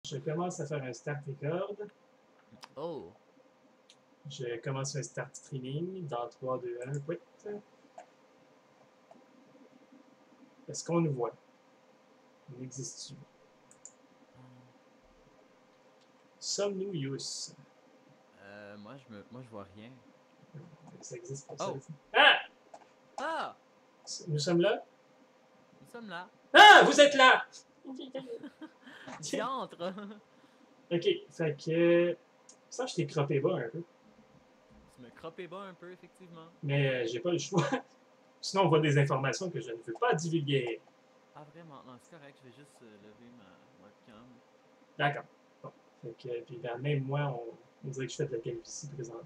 Je commence à faire un start record. Oh! Je commence un start streaming dans 3, 2, 1, quit. Est-ce qu'on nous voit? On existe-tu? Sommes-nous use? Moi, je vois rien. Ça existe pas, ça. Oh! Ah! Ah! Nous sommes là? Nous sommes là. Ah! Vous êtes là! Diantre! Ok, fait que. Ça, je t'ai croppé bas un peu. Tu me croppais bas un peu, effectivement. Mais j'ai pas le choix. Sinon, on voit des informations que je ne veux pas divulguer. Ah, vraiment? Non, c'est correct, je vais juste lever ma webcam. D'accord. Bon. Fait que, puis ben, même moi, on dirait que je fais de la calvitie présentement.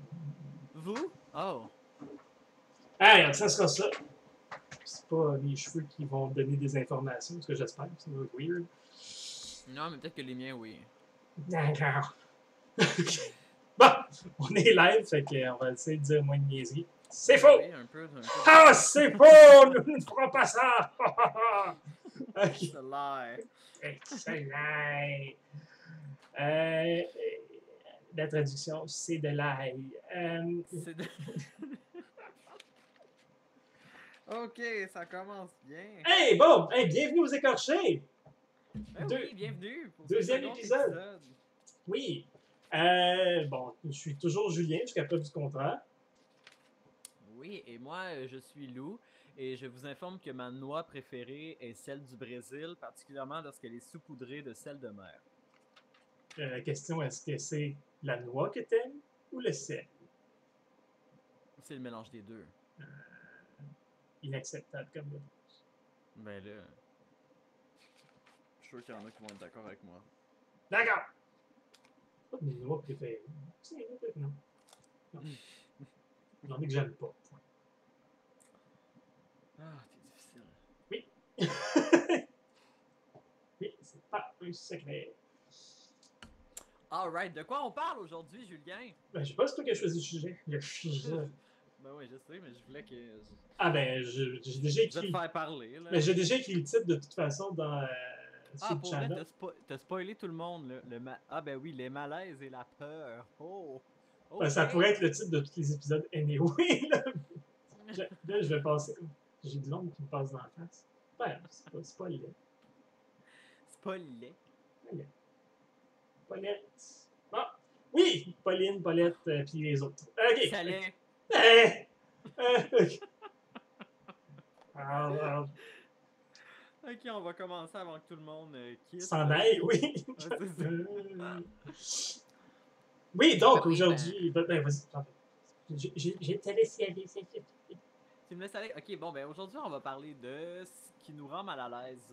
Vous? Oh! Ah, regarde, ça sera ça. C'est pas mes cheveux qui vont donner des informations, ce que j'espère. Ça va être weird. Non, mais peut-être que les miens, oui. D'accord. Bon, on est live, fait qu'on va essayer de dire moins de niaiseries. C'est faux! Oui, un peu Ah, c'est faux! Nous ne ferons pas ça! Ok. It's a lie. Excellent! Euh, la traduction, c'est de l'ail. C'est de... Ok, ça commence bien. Hey, bon! Hey, bienvenue aux écorchés! Ben oui, bienvenue pour ce Deuxième second épisode. Oui. Bon, je suis toujours Julien, jusqu'à preuve du contraire. Oui, et moi, je suis Lou, et je vous informe que ma noix préférée est celle du Brésil, particulièrement lorsqu'elle est saupoudrée de sel de mer. La question, est-ce que c'est la noix que t'aimes ou le sel? C'est le mélange des deux. Inacceptable comme réponse. Ben là, je suis sûr qu'il y en a qui vont être d'accord avec moi. D'accord! Pas de mes noix préférées. C'est non. Non. J'en ai que j'aime pas. Ah, t'es difficile. Oui. Oui, c'est pas un secret. Alright, de quoi on parle aujourd'hui, Julien? Ben, je sais pas si c'est toi qui as choisi le sujet. Ben oui, je sais, mais je voulais que... Ah ben, j'ai déjà Je vais te écrit. faire parler, là. Mais j'ai déjà écrit le titre de toute façon sur Ah, le pour vrai, channel. t'as spoilé tout le monde, là. Ah ben oui, les malaises et la peur. Oh! Ben, Ok! ça pourrait être le titre de tous les épisodes anyway. Là, là je vais passer. J'ai de l'ombre qui me passe dans la face. Ben, c'est pas laid. C'est pas laid. Pas laid. Paulette. Ah! Oui! Pauline, Paulette, puis les autres. Ok. Salé! Ok. Alors, Ok, on va commencer avant que tout le monde quitte. s'en aille, oui. Ouais, c'est ça. Oui, donc Oui, ben, aujourd'hui. Ben, vas-y, j'ai te laissé aller. tu me laisses aller. Ok, bon, ben aujourd'hui, on va parler de ce qui nous rend mal à l'aise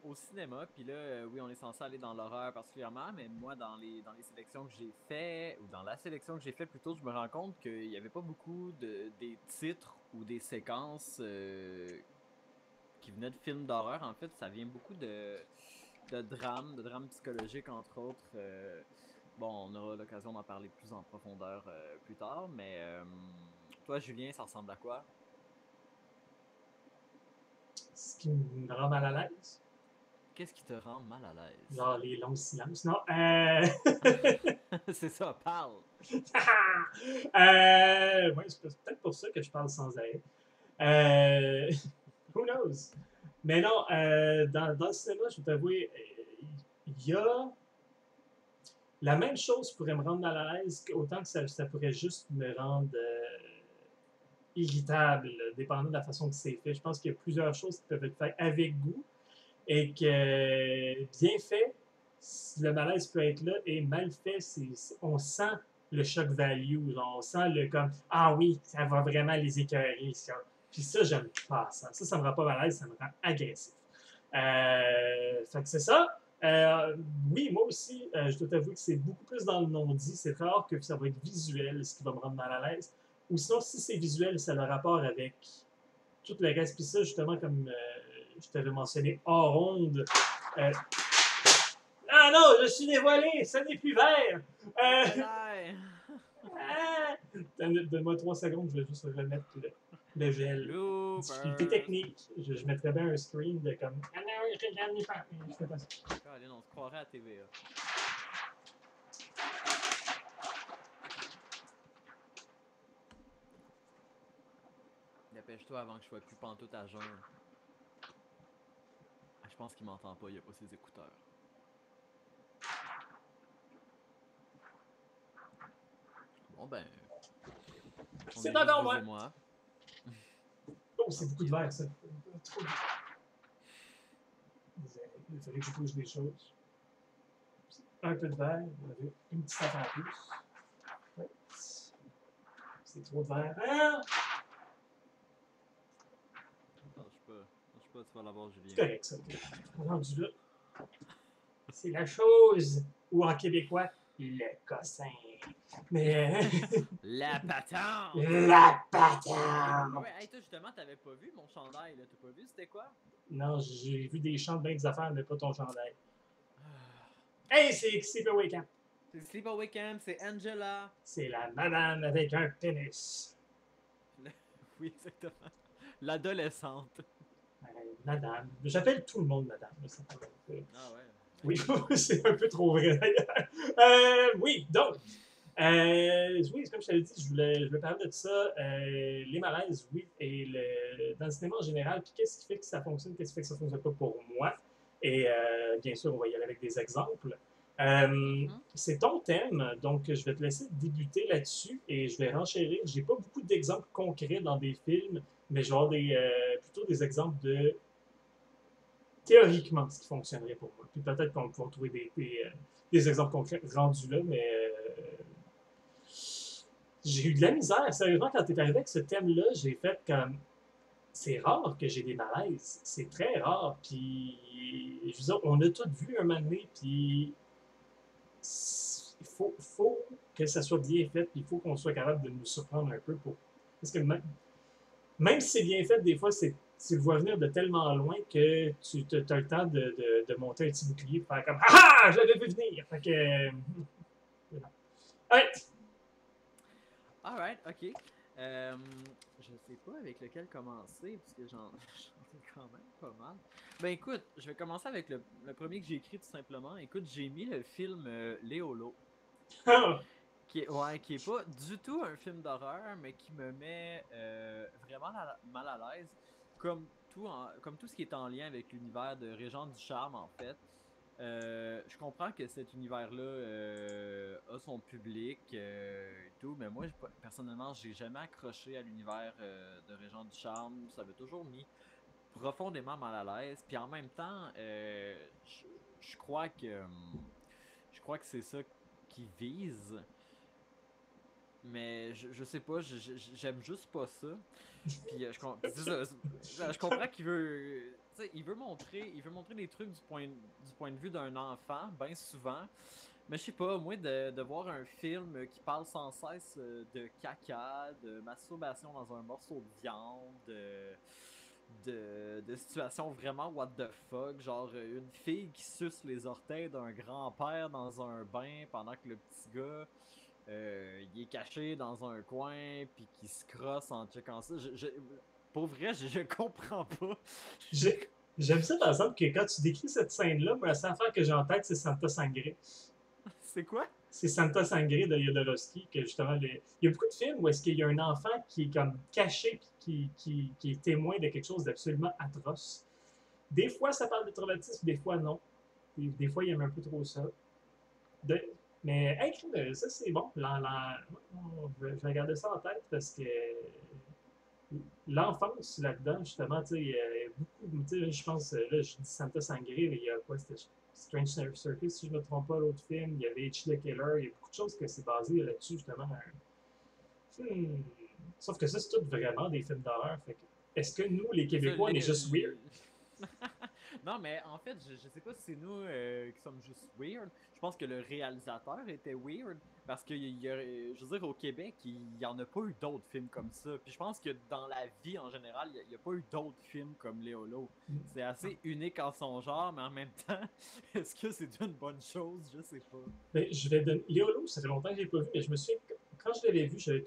au cinéma. Puis là, oui, on est censé aller dans l'horreur particulièrement, mais moi, dans les sélections que j'ai fait, ou dans la sélection que j'ai fait plutôt, je me rends compte qu'il n'y avait pas beaucoup des titres ou des séquences qui venaient de films d'horreur. En fait, ça vient beaucoup de drames psychologiques, entre autres. Bon, on aura l'occasion d'en parler plus en profondeur plus tard, mais toi, Julien, ça ressemble à quoi? Ce qui me rend mal à l'aise. Qu'est-ce qui te rend mal à l'aise? Genre les longs silences. Non. C'est ça, parle! Ouais, c'est peut-être pour ça que je parle sans arrêt. Who knows? Mais non, dans le cinéma, je vais t'avouer, il y a. La même chose pourrait me rendre mal à l'aise, autant que ça pourrait juste me rendre irritable, dépendant de la façon que c'est fait. Je pense qu'il y a plusieurs choses qui peuvent être faites avec goût et que bien fait, le malaise peut être là et mal fait, on sent le shock value, genre, on sent le comme ah oui, ça va vraiment les écœurer, ça. Puis ça, j'aime pas ça. Ça me rend pas malaise, ça me rend agressif. Fait que c'est ça. Oui, moi aussi, je dois t'avouer que c'est beaucoup plus dans le non-dit. C'est très rare que ça va être visuel, ce qui va me rendre mal à l'aise. Ou sinon, si c'est visuel, ça a le rapport avec tout le reste. Puis ça, justement, comme je t'avais mentionné hors onde. Euh... Ah non, je suis dévoilé, ça n'est plus vert. Jedi! Donne-moi 3 secondes, je vais juste remettre le gel. Difficulté Bloopers! technique. Je mettrais bien un screen de comme. Ah non, regarde les femmes. Je fais pas ça. Allez, on se croirait à TVA. Dépêche-toi avant que je sois plus pantoute à jeun. Je pense qu'il m'entend pas, il a pas ses écouteurs. Bon ben. C'est encore moi! Moi. Oh, c'est beaucoup de verre, ça. Trop de... Il fallait que je bouge des choses. Un peu de verre, une petite affaire en plus. Ouais. C'est trop de verre. Ah! Je sais pas, tu vas l'avoir, Julien. C'est correct, ça. Rendu là. C'est la chose. Ou en québécois, le cossin. Mais. La patente! La patente! Ouais, hey, toi, justement, t'avais pas vu mon chandail, là. T'as pas vu, c'était quoi? Non, j'ai vu des chants de bien des affaires, mais pas ton chandail. Hey, c'est Sleepaway Camp. C'est Sleepaway Camp, c'est Angela. C'est la madame avec un pénis. Oui, exactement. L'adolescente. Madame. J'appelle tout le monde madame. Ah ouais. Oui, c'est un peu trop vrai d'ailleurs. Oui, donc. Oui, comme je t'avais dit, je voulais parler de ça. Les malaises, oui, et dans le cinéma en général. Puis qu'est-ce qui fait que ça fonctionne, qu'est-ce qui fait que ça ne fonctionne pas pour moi. Et bien sûr, on va y aller avec des exemples. C'est ton thème, donc je vais te laisser débuter là-dessus et je vais renchérir. J'ai pas beaucoup d'exemples concrets dans des films, mais je vais avoir plutôt des exemples de théoriquement ce qui fonctionnerait pour moi. Puis peut-être qu'on pourra trouver des exemples concrets rendus là, mais j'ai eu de la misère. Sérieusement, quand tu es arrivé avec ce thème-là, j'ai fait comme. C'est rare que j'ai des malaises. C'est très rare. Puis, je veux dire, on a tout vu un moment donné, puis il faut que ça soit bien fait, puis il faut qu'on soit capable de nous surprendre un peu pour. Parce que même si c'est bien fait, des fois, tu le vois venir de tellement loin que tu as le temps de monter un petit bouclier pour faire comme ah ah, je l'avais vu venir. Fait que. Alright. Alright, ok. Je sais pas avec lequel commencer, parce que j'en ai quand même pas mal. Ben écoute, je vais commencer avec le premier que j'ai écrit tout simplement. Écoute, j'ai mis le film Léolo. Qui est pas du tout un film d'horreur, mais qui me met vraiment mal à l'aise. Comme tout ce qui est en lien avec l'univers de Régent Ducharme, en fait. Je comprends que cet univers-là a son public et tout, mais moi, personnellement, j'ai jamais accroché à l'univers de Régent Ducharme. Ça m'a toujours mis profondément mal à l'aise. Puis en même temps, je crois que c'est ça qu'ils visent. Mais je sais pas, j'aime juste pas ça. Puis je comprends qu'il veut, il veut montrer des trucs du point de vue d'un enfant, bien souvent. Mais je sais pas, moi, de voir un film qui parle sans cesse de caca, de masturbation dans un morceau de viande, de situations vraiment what the fuck, genre une fille qui suce les orteils d'un grand-père dans un bain pendant que le petit gars il est caché dans un coin puis qui se crosse en checkant ça. Pour vrai, je comprends pas. J'aime ça par exemple que quand tu décris cette scène-là, la seule affaire que j'ai en tête, c'est Santa Sangre. C'est quoi? C'est Santa Sangre de Jodorowsky, que justement, il y a beaucoup de films où est-ce qu'il y a un enfant qui est comme caché, qui est témoin de quelque chose d'absolument atroce. Des fois, ça parle de traumatisme, des fois, non. Des fois, il aime un peu trop ça. Mais, hey, ça, c'est bon. Je vais garder ça en tête parce que l'enfance là-dedans, justement, tu sais, il y a beaucoup, tu sais, je pense, là, je dis Santa Sangre, mais il y a quoi, c'était Strange Circus, si je ne me trompe pas, l'autre film, il y avait Itchy the Killer, il y a beaucoup de choses que c'est basé là-dessus, justement. Sauf que ça, c'est tout vraiment des films d'horreur. Est-ce que nous, les Québécois, on est juste weird? Non, mais en fait, je sais pas si c'est nous qui sommes juste weird. Je pense que le réalisateur était weird parce que, je veux dire, au Québec, il y en a pas eu d'autres films comme ça. Puis je pense que dans la vie en général, il y a pas eu d'autres films comme Léolo. C'est assez unique en son genre, mais en même temps, est-ce que c'est une bonne chose? Je sais pas. Mais je vais donner. Léolo, ça fait longtemps que je l'ai pas vu, mais je me souviens, quand je l'avais vu, j'ai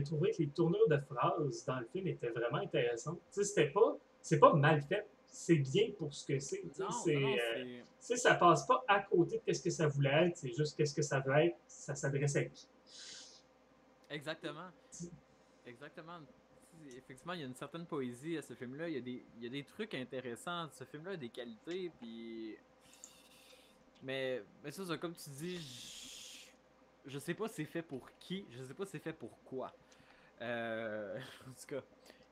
trouvé que les tournures de phrases dans le film étaient vraiment intéressantes. Tu sais, c'est pas mal fait. c'est bien pour ce que c'est. Non, c'est. Ça passe pas à côté de ce que ça voulait être, c'est juste qu'est-ce que ça veut être, ça s'adresse à qui. Exactement. Exactement. Effectivement, il y a une certaine poésie à ce film-là. Il y a des trucs intéressants. Ce film-là a des qualités, puis. Mais ça, comme tu dis, je sais pas c'est fait pour qui, je sais pas c'est fait pour quoi. En tout cas,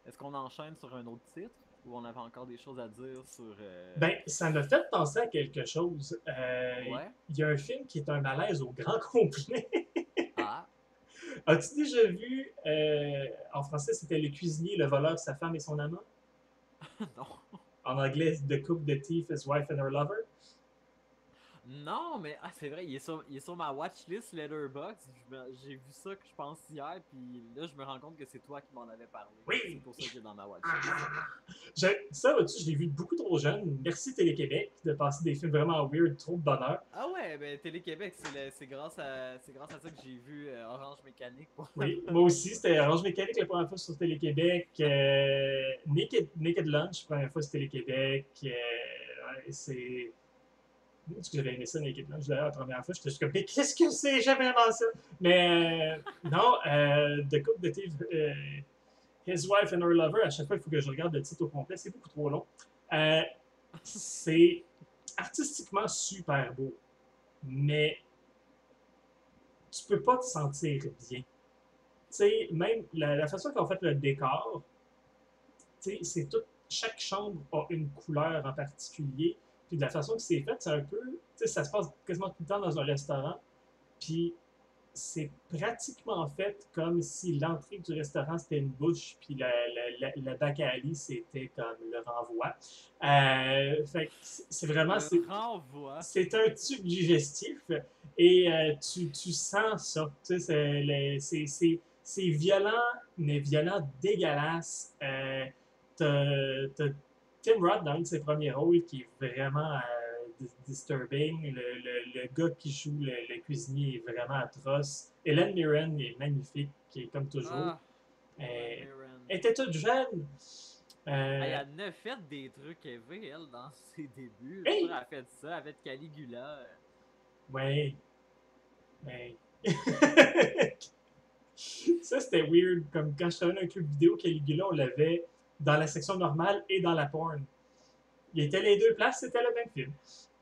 est-ce qu'on enchaîne sur un autre titre ou on avait encore des choses à dire sur. Ben, ça m'a fait penser à quelque chose. Ouais. Il y a un film qui est un malaise au grand complet. Ah. As-tu déjà vu, en français, c'était Le cuisinier, le voleur, sa femme et son amant? Non. En anglais, The Cook, the Thief, His Wife and Her Lover. Non, mais c'est vrai, il est sur ma watchlist Letterboxd. J'ai vu ça que je pense hier, puis là je me rends compte que c'est toi qui m'en avais parlé. C'est Oui! pour ça qu'il est dans ma watchlist. Ça, vois-tu, je l'ai vu beaucoup trop jeune. Merci Télé-Québec de passer des films vraiment weird, trop de bonheur. Ah ouais, ben Télé-Québec, c'est grâce à ça que j'ai vu Orange Mécanique. Oui, moi aussi, c'était Orange Mécanique la première fois sur Télé-Québec. Naked Lunch, la première fois sur Télé-Québec. Ouais, c'est. Est-ce que j'avais aimé ça, Naked Lunch, d'ailleurs, la première fois? J'étais juste comme, mais qu'est-ce que c'est? Jamais vraiment ça. Mais non, The Cook, the Thief, His Wife and Her Lover, à chaque fois, il faut que je regarde le titre au complet. C'est beaucoup trop long. C'est artistiquement super beau, mais tu peux pas te sentir bien. Tu sais, même la façon qu'on fait le décor, tu sais, c'est tout. Chaque chambre a une couleur en particulier. Puis de la façon que c'est fait, c'est un peu. Tu sais, ça se passe quasiment tout le temps dans un restaurant. Puis c'est pratiquement fait comme si l'entrée du restaurant c'était une bouche, puis la bac à Ali c'était comme le renvoi. Fait que c'est vraiment. Le renvoi. C'est un tube digestif et tu sens ça. Tu sais, c'est violent, mais violent dégueulasse. T'as Tim Roth dans un de ses premiers rôles qui est vraiment disturbing. Le gars qui joue le cuisinier est vraiment atroce. Hélène Mirren est magnifique, qui est comme toujours. Ah, Helen Mirren. Elle était toute jeune. Elle a fait des trucs élevés, elle, dans ses débuts. Je Hey! suis sûr, elle a fait ça avec Caligula. Ouais. Ouais. Ça, c'était weird. Comme quand je travaillais dans un club vidéo, Caligula, on l'avait dans la section normale et dans la porn. Il était les deux places, c'était le même film.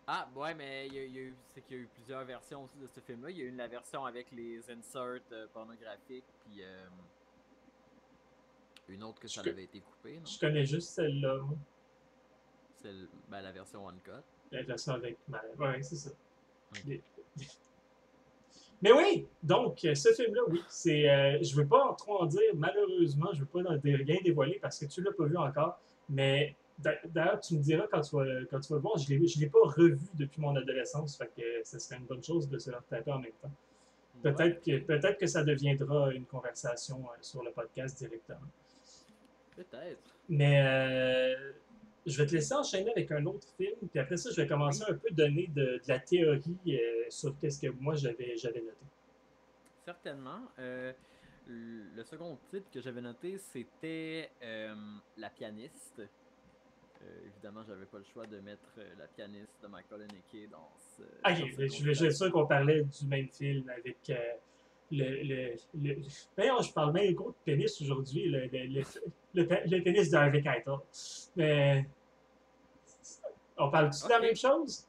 Ah, ouais, mais c'est qu'il y a eu plusieurs versions aussi de ce film-là. Il y a eu la version avec les inserts pornographiques, puis une autre que ça Je, avait été coupé, non? je connais juste celle-là, moi. C'est la version One Cut. La version avec ma. Ouais, c'est ça. Ok. Mais oui, donc ce film-là, oui, c'est. Je veux pas trop en dire, malheureusement, je veux pas rien dévoiler parce que tu l'as pas vu encore. Mais d'ailleurs, tu me diras quand tu vas le voir, je l'ai pas revu depuis mon adolescence, fait que ce serait une bonne chose de se le retaper en même temps. Ouais, Peut-être que ça deviendra une conversation sur le podcast directement. peut-être. Mais je vais te laisser enchaîner avec un autre film, puis après ça, je vais commencer Oui, un peu donner de la théorie sur qu'est-ce que moi j'avais noté. certainement. Le second titre que j'avais noté, c'était La pianiste. Évidemment, j'avais pas le choix de mettre La pianiste de Michael Haneke Ok, dans cette je suis sûr conversation. qu'on parlait du même film avec le... D'ailleurs, je parle même gros de pénis aujourd'hui, le pénis de Harvey Keitel. Mais on parle-tu de la Ok. même chose?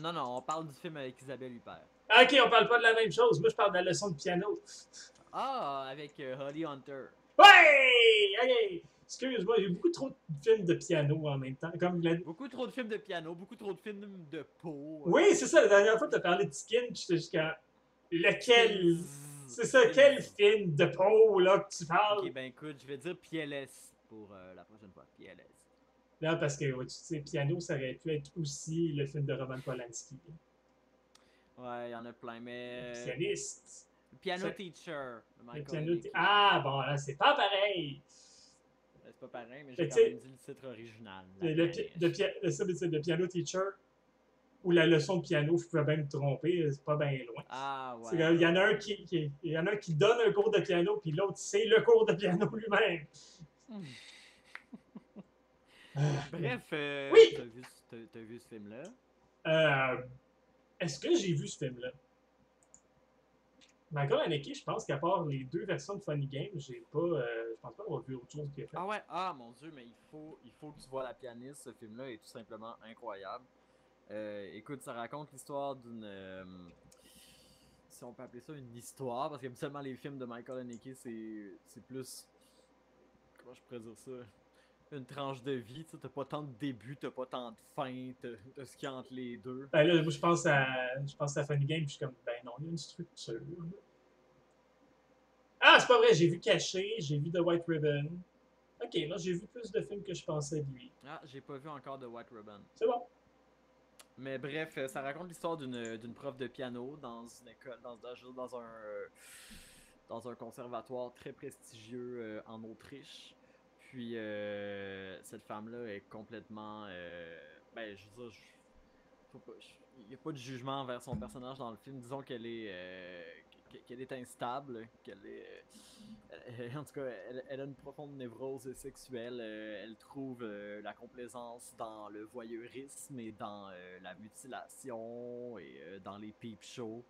Non, non, on parle du film avec Isabelle Huppert. Ah, ok, on parle pas de la même chose. Moi, je parle de la leçon de piano. Ah, avec Holly Hunter. Ouais! Ok! Excuse-moi, il y a beaucoup trop de films de piano en même temps. Beaucoup trop de films de piano, beaucoup trop de films de peau. Oui, c'est ça, la dernière fois que tu as parlé de Skin, j'étais jusqu'à. Lequel. Skins. C'est ça, quel Skins. film de peau là que tu parles? Ok, ben écoute, je vais dire PLS pour la prochaine fois. PLS. Non, parce que ouais, tu sais, Piano, ça aurait pu être aussi le film de Roman Polanski. Ouais, il y en a plein, Le mais. pianiste. Piano Ça- Teacher de le Michael piano. Haneke. Ah, bon, là, c'est pas pareil. C'est pas pareil, mais Mais j'ai tu quand même sais, dit le titre original. La pianiste. le piano teacher ou la leçon de piano, je pouvais bien me tromper, c'est pas bien loin. Ah, Il ouais, y en ouais, a un ouais. il y en a un qui donne un cours de piano, puis l'autre, c'est le cours de piano lui-même. Bref, Oui! t'as vu ce film-là? Euh, Est-ce que j'ai vu ce film-là? Michael Haneke, je pense qu'à part les deux versions de Funny Games, j'ai pas, je pense pas avoir vu autre chose qu'il a fait. Ah ouais, ah mon dieu, mais il faut que tu vois La Pianiste, ce film-là est tout simplement incroyable. Écoute, ça raconte l'histoire d'une... si on peut appeler ça une histoire, parce qu'habituellement les films de Michael Haneke, c'est plus... Comment je pourrais dire ça? Une tranche de vie, tu sais, t'as pas tant de début, t'as pas tant de fin, t'as ce qu'il y a entre les deux. Ben là, moi, je pense à Funny Games, puis je suis comme, ben non, il y a une structure. Ah, c'est pas vrai, j'ai vu Caché, j'ai vu The White Ribbon. Ok, là, j'ai vu plus de films que je pensais de lui. Ah, j'ai pas vu encore de White Ribbon. C'est bon. Mais bref, ça raconte l'histoire d'une prof de piano dans une école, dans un conservatoire très prestigieux en Autriche. Puis cette femme-là est complètement, ben je veux dire, il n'y a pas de jugement envers son personnage dans le film. Disons qu'elle est instable, qu'elle est, en tout cas, elle a une profonde névrose sexuelle. Elle trouve la complaisance dans le voyeurisme et dans la mutilation et dans les peep shows.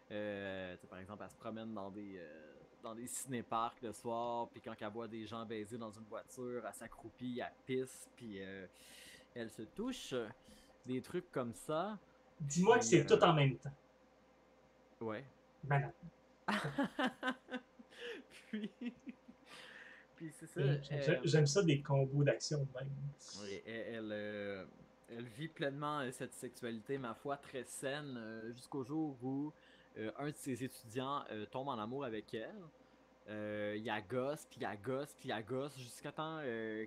Par exemple, elle se promène dans des cinéparcs le soir, puis quand elle voit des gens baiser dans une voiture, elle s'accroupit, elle pisse, puis elle se touche. Des trucs comme ça. Dis-moi que Puis, c'est tout en même temps. ouais. Ben non. puis, puis c'est ça. J'aime ça des combos d'action de même. Elle vit pleinement cette sexualité, ma foi, très saine, jusqu'au jour où un de ses étudiants tombe en amour avec elle. Il y a gosse, puis il y a gosse, puis il y a gosse, jusqu'à temps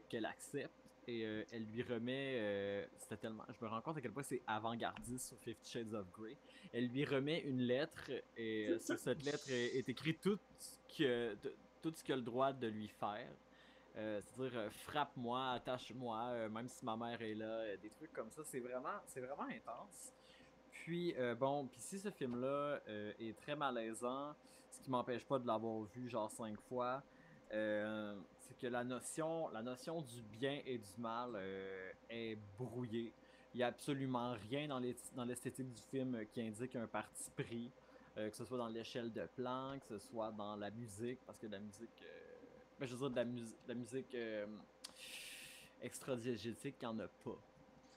qu'elle accepte. Et elle lui remet, c'était tellement, je me rends compte à quel point c'est avant-gardiste sur Fifty Shades of Grey. Elle lui remet une lettre et sur cette lettre est écrit tout ce qu'elle a le droit de lui faire. C'est-à-dire frappe-moi, attache-moi, même si ma mère est là, des trucs comme ça, c'est vraiment intense. Puis bon, puis si ce film-là est très malaisant, ce qui m'empêche pas de l'avoir vu genre 5 fois, c'est que la notion du bien et du mal est brouillée. Il n'y a absolument rien dans l'esthétique du film qui indique un parti pris, que ce soit dans l'échelle de plan, que ce soit dans la musique, parce que la musique, ben, je veux dire de la musique extra-diégétique, il n'y en a pas.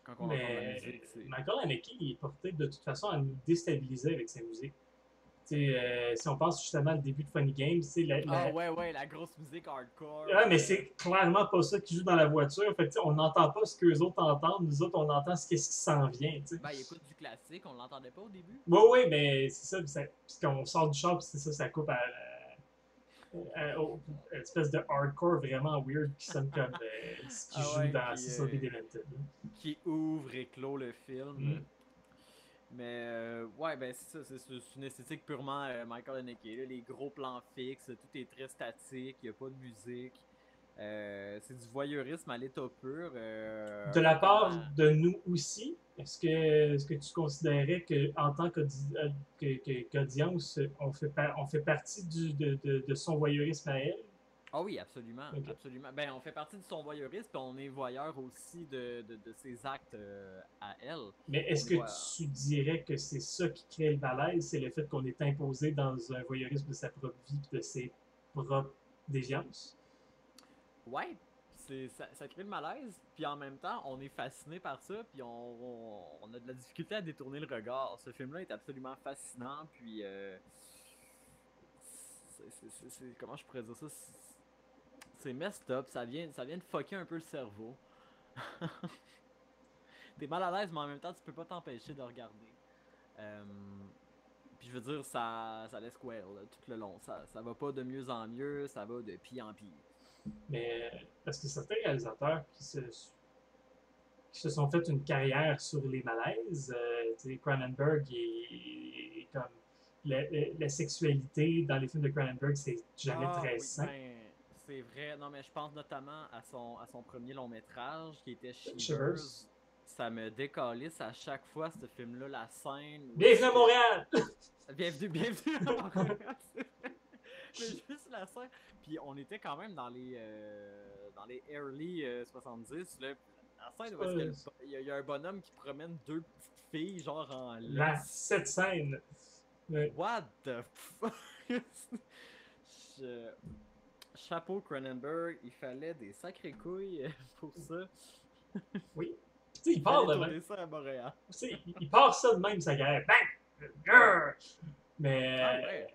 Quand on entend de la Mais musique, c'est... Michael Haneke, il est porté de toute façon à nous déstabiliser avec sa musique. Si on pense justement au début de Funny Games, Ah ouais, la grosse musique hardcore. ouais, mais c'est clairement pas ça qui joue dans la voiture. Fait que, on n'entend pas ce que les autres entendent. Nous autres, on entend ce qui s'en vient. T'sais. Ben, il écoute du classique, on l'entendait pas au début. Oui, oui, mais c'est ça. Puis quand on sort du shop, c'est ça, ça coupe une espèce de hardcore vraiment weird qui sonne comme ce qui Ah joue ouais, dans Cecil B. Demented. qui ouvre et clôt le film. Mm. Mais ouais, ben c'est ça, c'est une esthétique purement Michael Haneke. Là, les gros plans fixes, tout est très statique, il n'y a pas de musique. C'est du voyeurisme à l'état pur. De la part Tellement... de nous aussi, est-ce que tu considérais qu'en tant qu'audience, on fait partie de son voyeurisme à elle? Ah oui, absolument, Ok. absolument. Ben, on fait partie de son voyeurisme, puis on est voyeur aussi de ses actes à elle. Mais On est-ce est que voyeur. tu dirais que c'est ça qui crée le malaise, c'est le fait qu'on est imposé dans un voyeurisme de sa propre vie et de ses propres déviances? Ouais, ça crée le malaise, puis en même temps, on est fasciné par ça, puis on a de la difficulté à détourner le regard. Ce film-là est absolument fascinant, puis comment je pourrais dire ça? C'est messed up, ça vient de fucker un peu le cerveau. T'es mal à l'aise, mais en même temps, tu peux pas t'empêcher de regarder. Euh, Puis je veux dire, ça laisse quoi, là, tout le long. Ça va pas de mieux en mieux, ça va de pire en pire. Mais parce que certains réalisateurs qui se sont fait une carrière sur les malaises, Cronenberg est comme la sexualité dans les films de Cronenberg, c'est jamais Ah très oui, sain. ben, c'est vrai. Non, mais je pense notamment à son premier long métrage qui était Shivers. Shivers. Ça me décalisse à chaque fois, ce film-là, la scène où est-ce Bienvenue à que. Montréal! Bienvenue à Montréal. Mais juste la scène. Puis on était quand même dans les early 70, là. La scène où est-ce que il y a un bonhomme qui promène deux petites filles, genre en laisse. Cette scène. Ouais. What the fuck? Je- Chapeau Cronenberg, il fallait des sacrées couilles pour ça. Oui. Tu sais, il Il part fallait de même. tourner ça à Montréal. Tu sais, il part ça de même, sa carrière. Bang! Grrr! Mais. Ah ouais.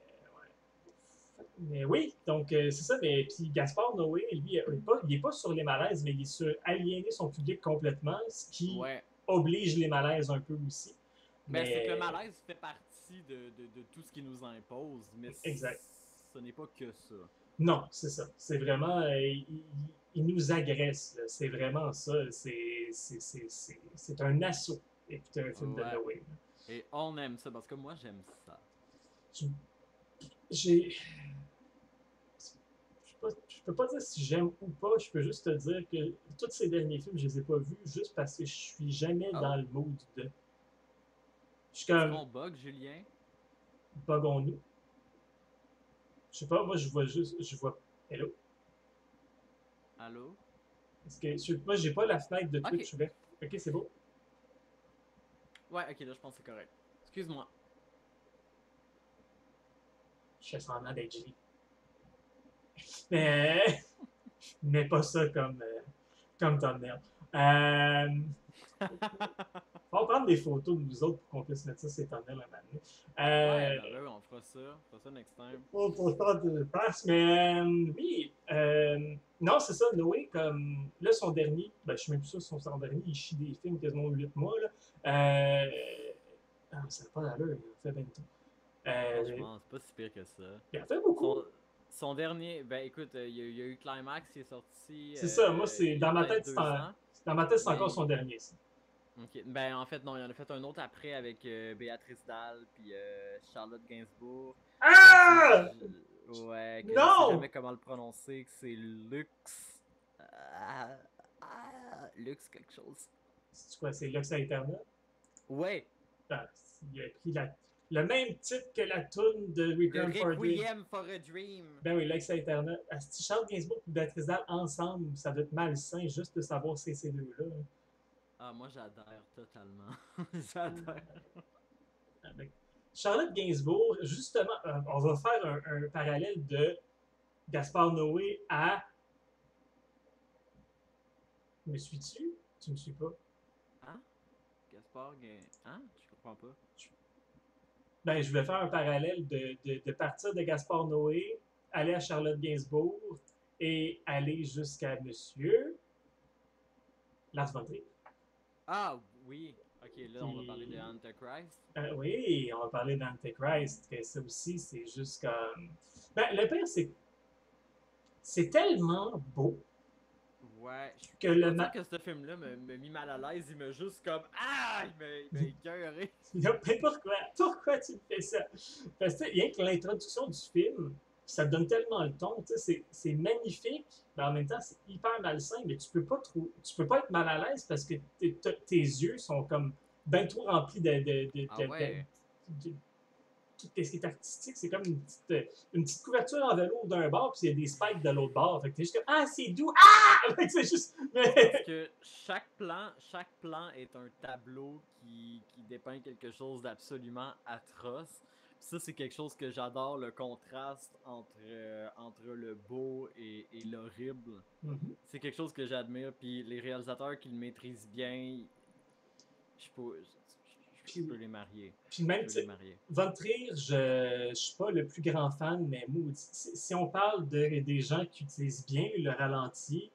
Mais oui, donc c'est ça. Mais puis Gaspard Noé, lui, il est pas sur les malaises, mais il est sur aliéner son public complètement, ce qui Ouais. oblige les malaises un peu aussi. Mais c'est que le malaise fait partie de tout ce qui nous impose, mais exact. Ce n'est pas que ça. Non, c'est ça. C'est vraiment. Il nous agresse. C'est vraiment ça. C'est un assaut écouter un film de Noé. Et on aime ça parce que moi j'aime ça. Je peux pas dire si j'aime ou pas, je peux juste te dire que tous ces derniers films, je les ai pas vus juste parce que je suis jamais dans le mood de. Je suis comme. Est-ce qu'on bug, Julien? Buggons-nous. Je sais pas, moi je vois. Hello? Allô? Est-ce que. Moi j'ai pas la fenêtre de Twitch ouverte. Ok, c'est beau? Ouais, ok, là je pense que c'est correct. Excuse-moi. Je fais semblant d'être Julie. Mais pas ça comme thumbnail. On va prendre des photos de nous autres pour qu'on puisse mettre ça sur thumbnails à un moment donné. Ouais, ben on fera ça next time. Pour faire de face, mais oui, non, c'est ça, Noé, comme, là, son dernier, ben, je sais même plus ça, son dernier, il chie des films quasiment 8 mois, là. Ça n'a pas d'allure, il en fait bientôt. Franchement, c'est pas si pire que ça. Il en fait beaucoup. Son dernier, ben écoute, il y a eu Climax qui est sorti. C'est ça, moi, c'est dans ma tête, c'est encore son dernier, ça. Ok, ben en fait, non, il en a fait un autre après avec Béatrice Dalle puis Charlotte Gainsbourg. Ah! Ouais, que non! je sais jamais comment le prononcer, que c'est Lux. Lux quelque chose. C'est quoi, c'est Lux Internet? Ouais. Ah, il a pris le même titre que la toune de Requiem for a Dream. Ben oui, Lux Internet. Si Charles Gainsbourg et Béatrice Dalle ensemble, ça doit être malsain juste de savoir c'est ces deux-là. Ah, moi j'adhère totalement. J'adhère. Charlotte Gainsbourg, justement, on va faire un parallèle de Gaspard Noé à. Me suis-tu? Tu me suis pas? Hein? Gaspard Gainsbourg? Hein? Je comprends pas. Ben, je voulais faire un parallèle de partir de Gaspard Noé, aller à Charlotte Gainsbourg et aller jusqu'à Monsieur Lars von Trier. Ah oui, ok, là on va parler de Antichrist. Oui, on va parler d'Antichrist, que ça aussi c'est juste comme. Ben, le pire c'est tellement beau. Ouais, que je peux dire que ce film-là m'a mis mal à l'aise, il m'a juste comme il m'a écœuré. Mais pourquoi tu fais ça? Parce que rien que l'introduction du film, ça te donne tellement le ton, c'est magnifique, mais en même temps c'est hyper malsain, mais tu peux pas être mal à l'aise parce que tes yeux sont comme ben trop remplis de tout ce qui est artistique, c'est comme une petite couverture en velours d'un bord, puis il y a des spikes de l'autre bord. Fait que t'es juste comme c'est doux! C'est juste. Parce que chaque plan est un tableau qui dépeint quelque chose d'absolument atroce. Puis ça, c'est quelque chose que j'adore, le contraste entre le beau et l'horrible. Mm-hmm. C'est quelque chose que j'admire. Puis les réalisateurs qui le maîtrisent bien, je peux les marier. Puis même, Von Trier, je suis pas le plus grand fan, mais si on parle des gens qui utilisent bien le ralenti,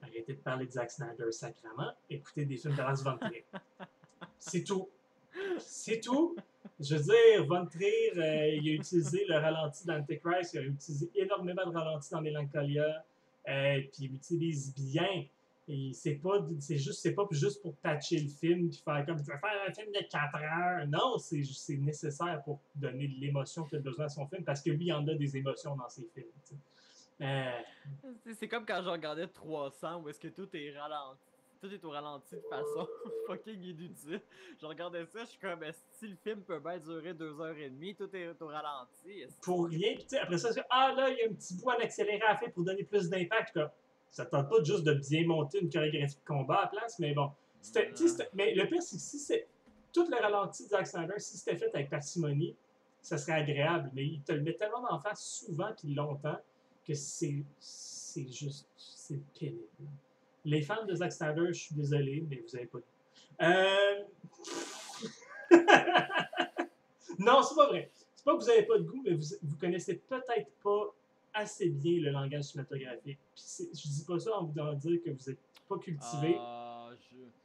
arrêtez de parler de Zack Snyder sacrément, écoutez des films de Lars von Trier. C'est tout. C'est tout. Je veux dire, Von Trier, il a utilisé le ralenti dans Antichrist, il a utilisé énormément de ralenti dans Melancholia, puis il l'utilise bien. Et c'est pas juste pour patcher le film puis faire comme tu veux faire un film de 4 heures. Non, c'est nécessaire pour donner l'émotion qu'il a besoin à son film parce que lui, il en a des émotions dans ses films. C'est comme quand je regardais 300 où est-ce que tout est ralenti. Tout est au ralenti de façon fucking inutile. Je regardais ça, je suis comme si le film peut bien durer 2h30, tout est au ralenti. Pour rien, puis après ça, là, il y a un petit bout en accéléré à faire pour donner plus d'impact. Ça tente pas juste de bien monter une chorégraphie de combat à la place, mais bon. Mais le pire, c'est que si c'est tout le ralenti de Zack Snyder, si c'était fait avec parcimonie, ça serait agréable. Mais il te le met tellement en face souvent qu'il longtemps que c'est juste, c'est pénible. Les fans de Zack Snyder, je suis désolé, mais vous avez pas de non, c'est pas vrai. C'est pas que vous avez pas de goût, mais vous connaissez peut-être pas assez bien le langage cinématographique. Puis je dis pas ça en voulant dire que vous êtes pas cultivé. Non,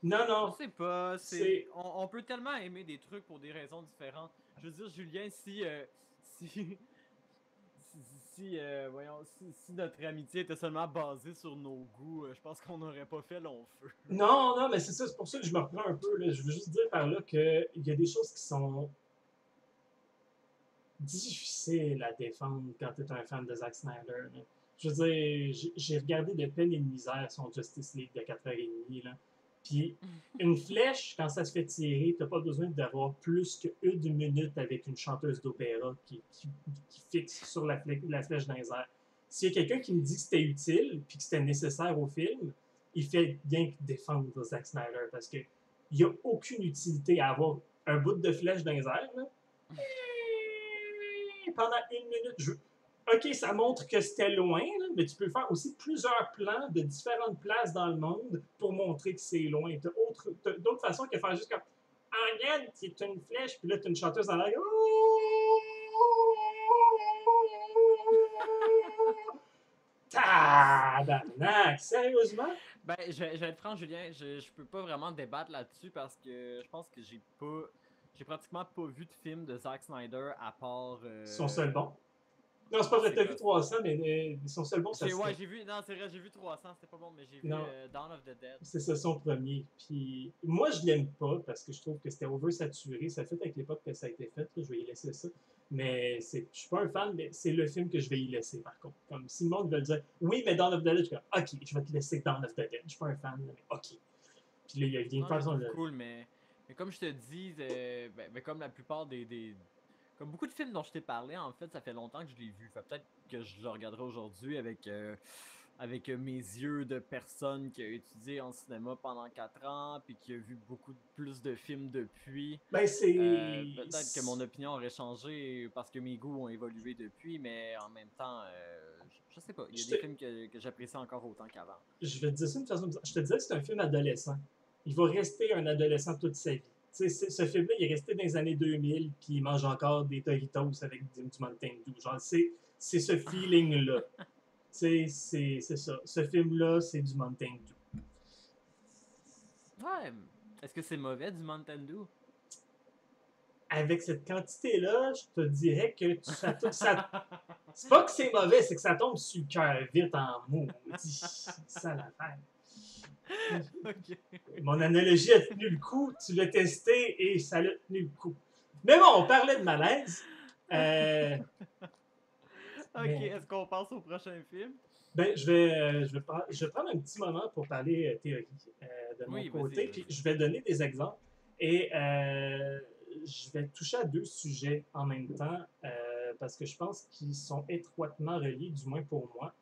Je non. sais pas, C'est. on peut tellement aimer des trucs pour des raisons différentes. Je veux dire, Julien, si, voyons, si notre amitié était seulement basée sur nos goûts, je pense qu'on n'aurait pas fait long feu. Non, non, mais c'est ça, c'est pour ça que je me reprends un peu. Là. Je veux juste dire par là qu'il y a des choses qui sont difficiles à défendre quand tu es un fan de Zack Snyder. Là. Je veux dire, j'ai regardé de peine et de misère son Justice League de 4h30. Là. Puis une flèche, quand ça se fait tirer, t'as pas besoin d'avoir plus qu'une minute avec une chanteuse d'opéra qui fixe sur la flèche dans les airs. S'il y a quelqu'un qui me dit que c'était utile puis que c'était nécessaire au film, il fait bien que défendre Zack Snyder parce que il n'y a aucune utilité à avoir un bout de flèche dans les airs. Là. Pendant une minute, OK, ça montre que c'était loin, là, mais tu peux faire aussi plusieurs plans de différentes places dans le monde pour montrer que c'est loin. Tu as d'autres façons que faire juste comme en regarde, c'est une flèche, puis là, tu as une chanteuse dans l'air. Tabarnak! Sérieusement? Ben, je vais être franc, Julien, je peux pas vraiment débattre là-dessus parce que je pense que j'ai pratiquement pas vu de film de Zack Snyder à part. Son seul bon. Non, c'est pas vrai, t'as vu 300, mais son seul bon, ça Ouais, serait. j'ai vu, non, c'est vrai, j'ai vu 300, c'était pas bon, mais j'ai vu Non, Dawn of the Dead. c'est ça son premier. Puis moi, je l'aime pas parce que je trouve que c'était oversaturé. Ça fait avec l'époque que ça a été fait. Là, je vais y laisser ça. Mais je suis pas un fan, mais c'est le film que je vais y laisser par contre. Comme si le monde veut dire oui, mais Dawn of the Dead, je suis comme ok, je vais te laisser Dawn of the Dead. Je suis pas un fan, mais ok. Puis là, il vient de Non, faire je son. trouve cool, mais comme je te dis, comme la plupart comme beaucoup de films dont je t'ai parlé, en fait, ça fait longtemps que je l'ai vu. Fait peut-être que je le regarderai aujourd'hui avec mes yeux de personne qui a étudié en cinéma pendant 4 ans, puis qui a vu beaucoup plus de films depuis. Ben, c'est. Peut-être que mon opinion aurait changé parce que mes goûts ont évolué depuis, mais en même temps, je sais pas. Il y a des films que j'apprécie encore autant qu'avant. Je vais te dire ça d'une façon bizarre. Je te disais que c'est un film adolescent. Il va rester un adolescent toute sa vie. Ce film-là, il est resté dans les années 2000, puis il mange encore des Doritos avec du Mountain Dew. Genre, c'est ce feeling-là. C'est ça. Ce film-là, c'est du Mountain Dew. Ouais. Est-ce que c'est mauvais du Mountain Dew? Avec cette quantité-là, je te dirais que c'est pas que c'est mauvais, c'est que ça tombe sur le cœur vite en maudit. C'est ça l'affaire. Ok. Mon analogie a tenu le coup, tu l'as testé et ça a tenu le coup. Mais bon, on parlait de malaise. Ok, Mais, est-ce qu'on passe au prochain film? ben, je vais prendre un petit moment pour parler théorie de mon Oui, côté, vas-y. puis je vais donner des exemples. Et je vais toucher à deux sujets en même temps parce que je pense qu'ils sont étroitement reliés, du moins pour moi.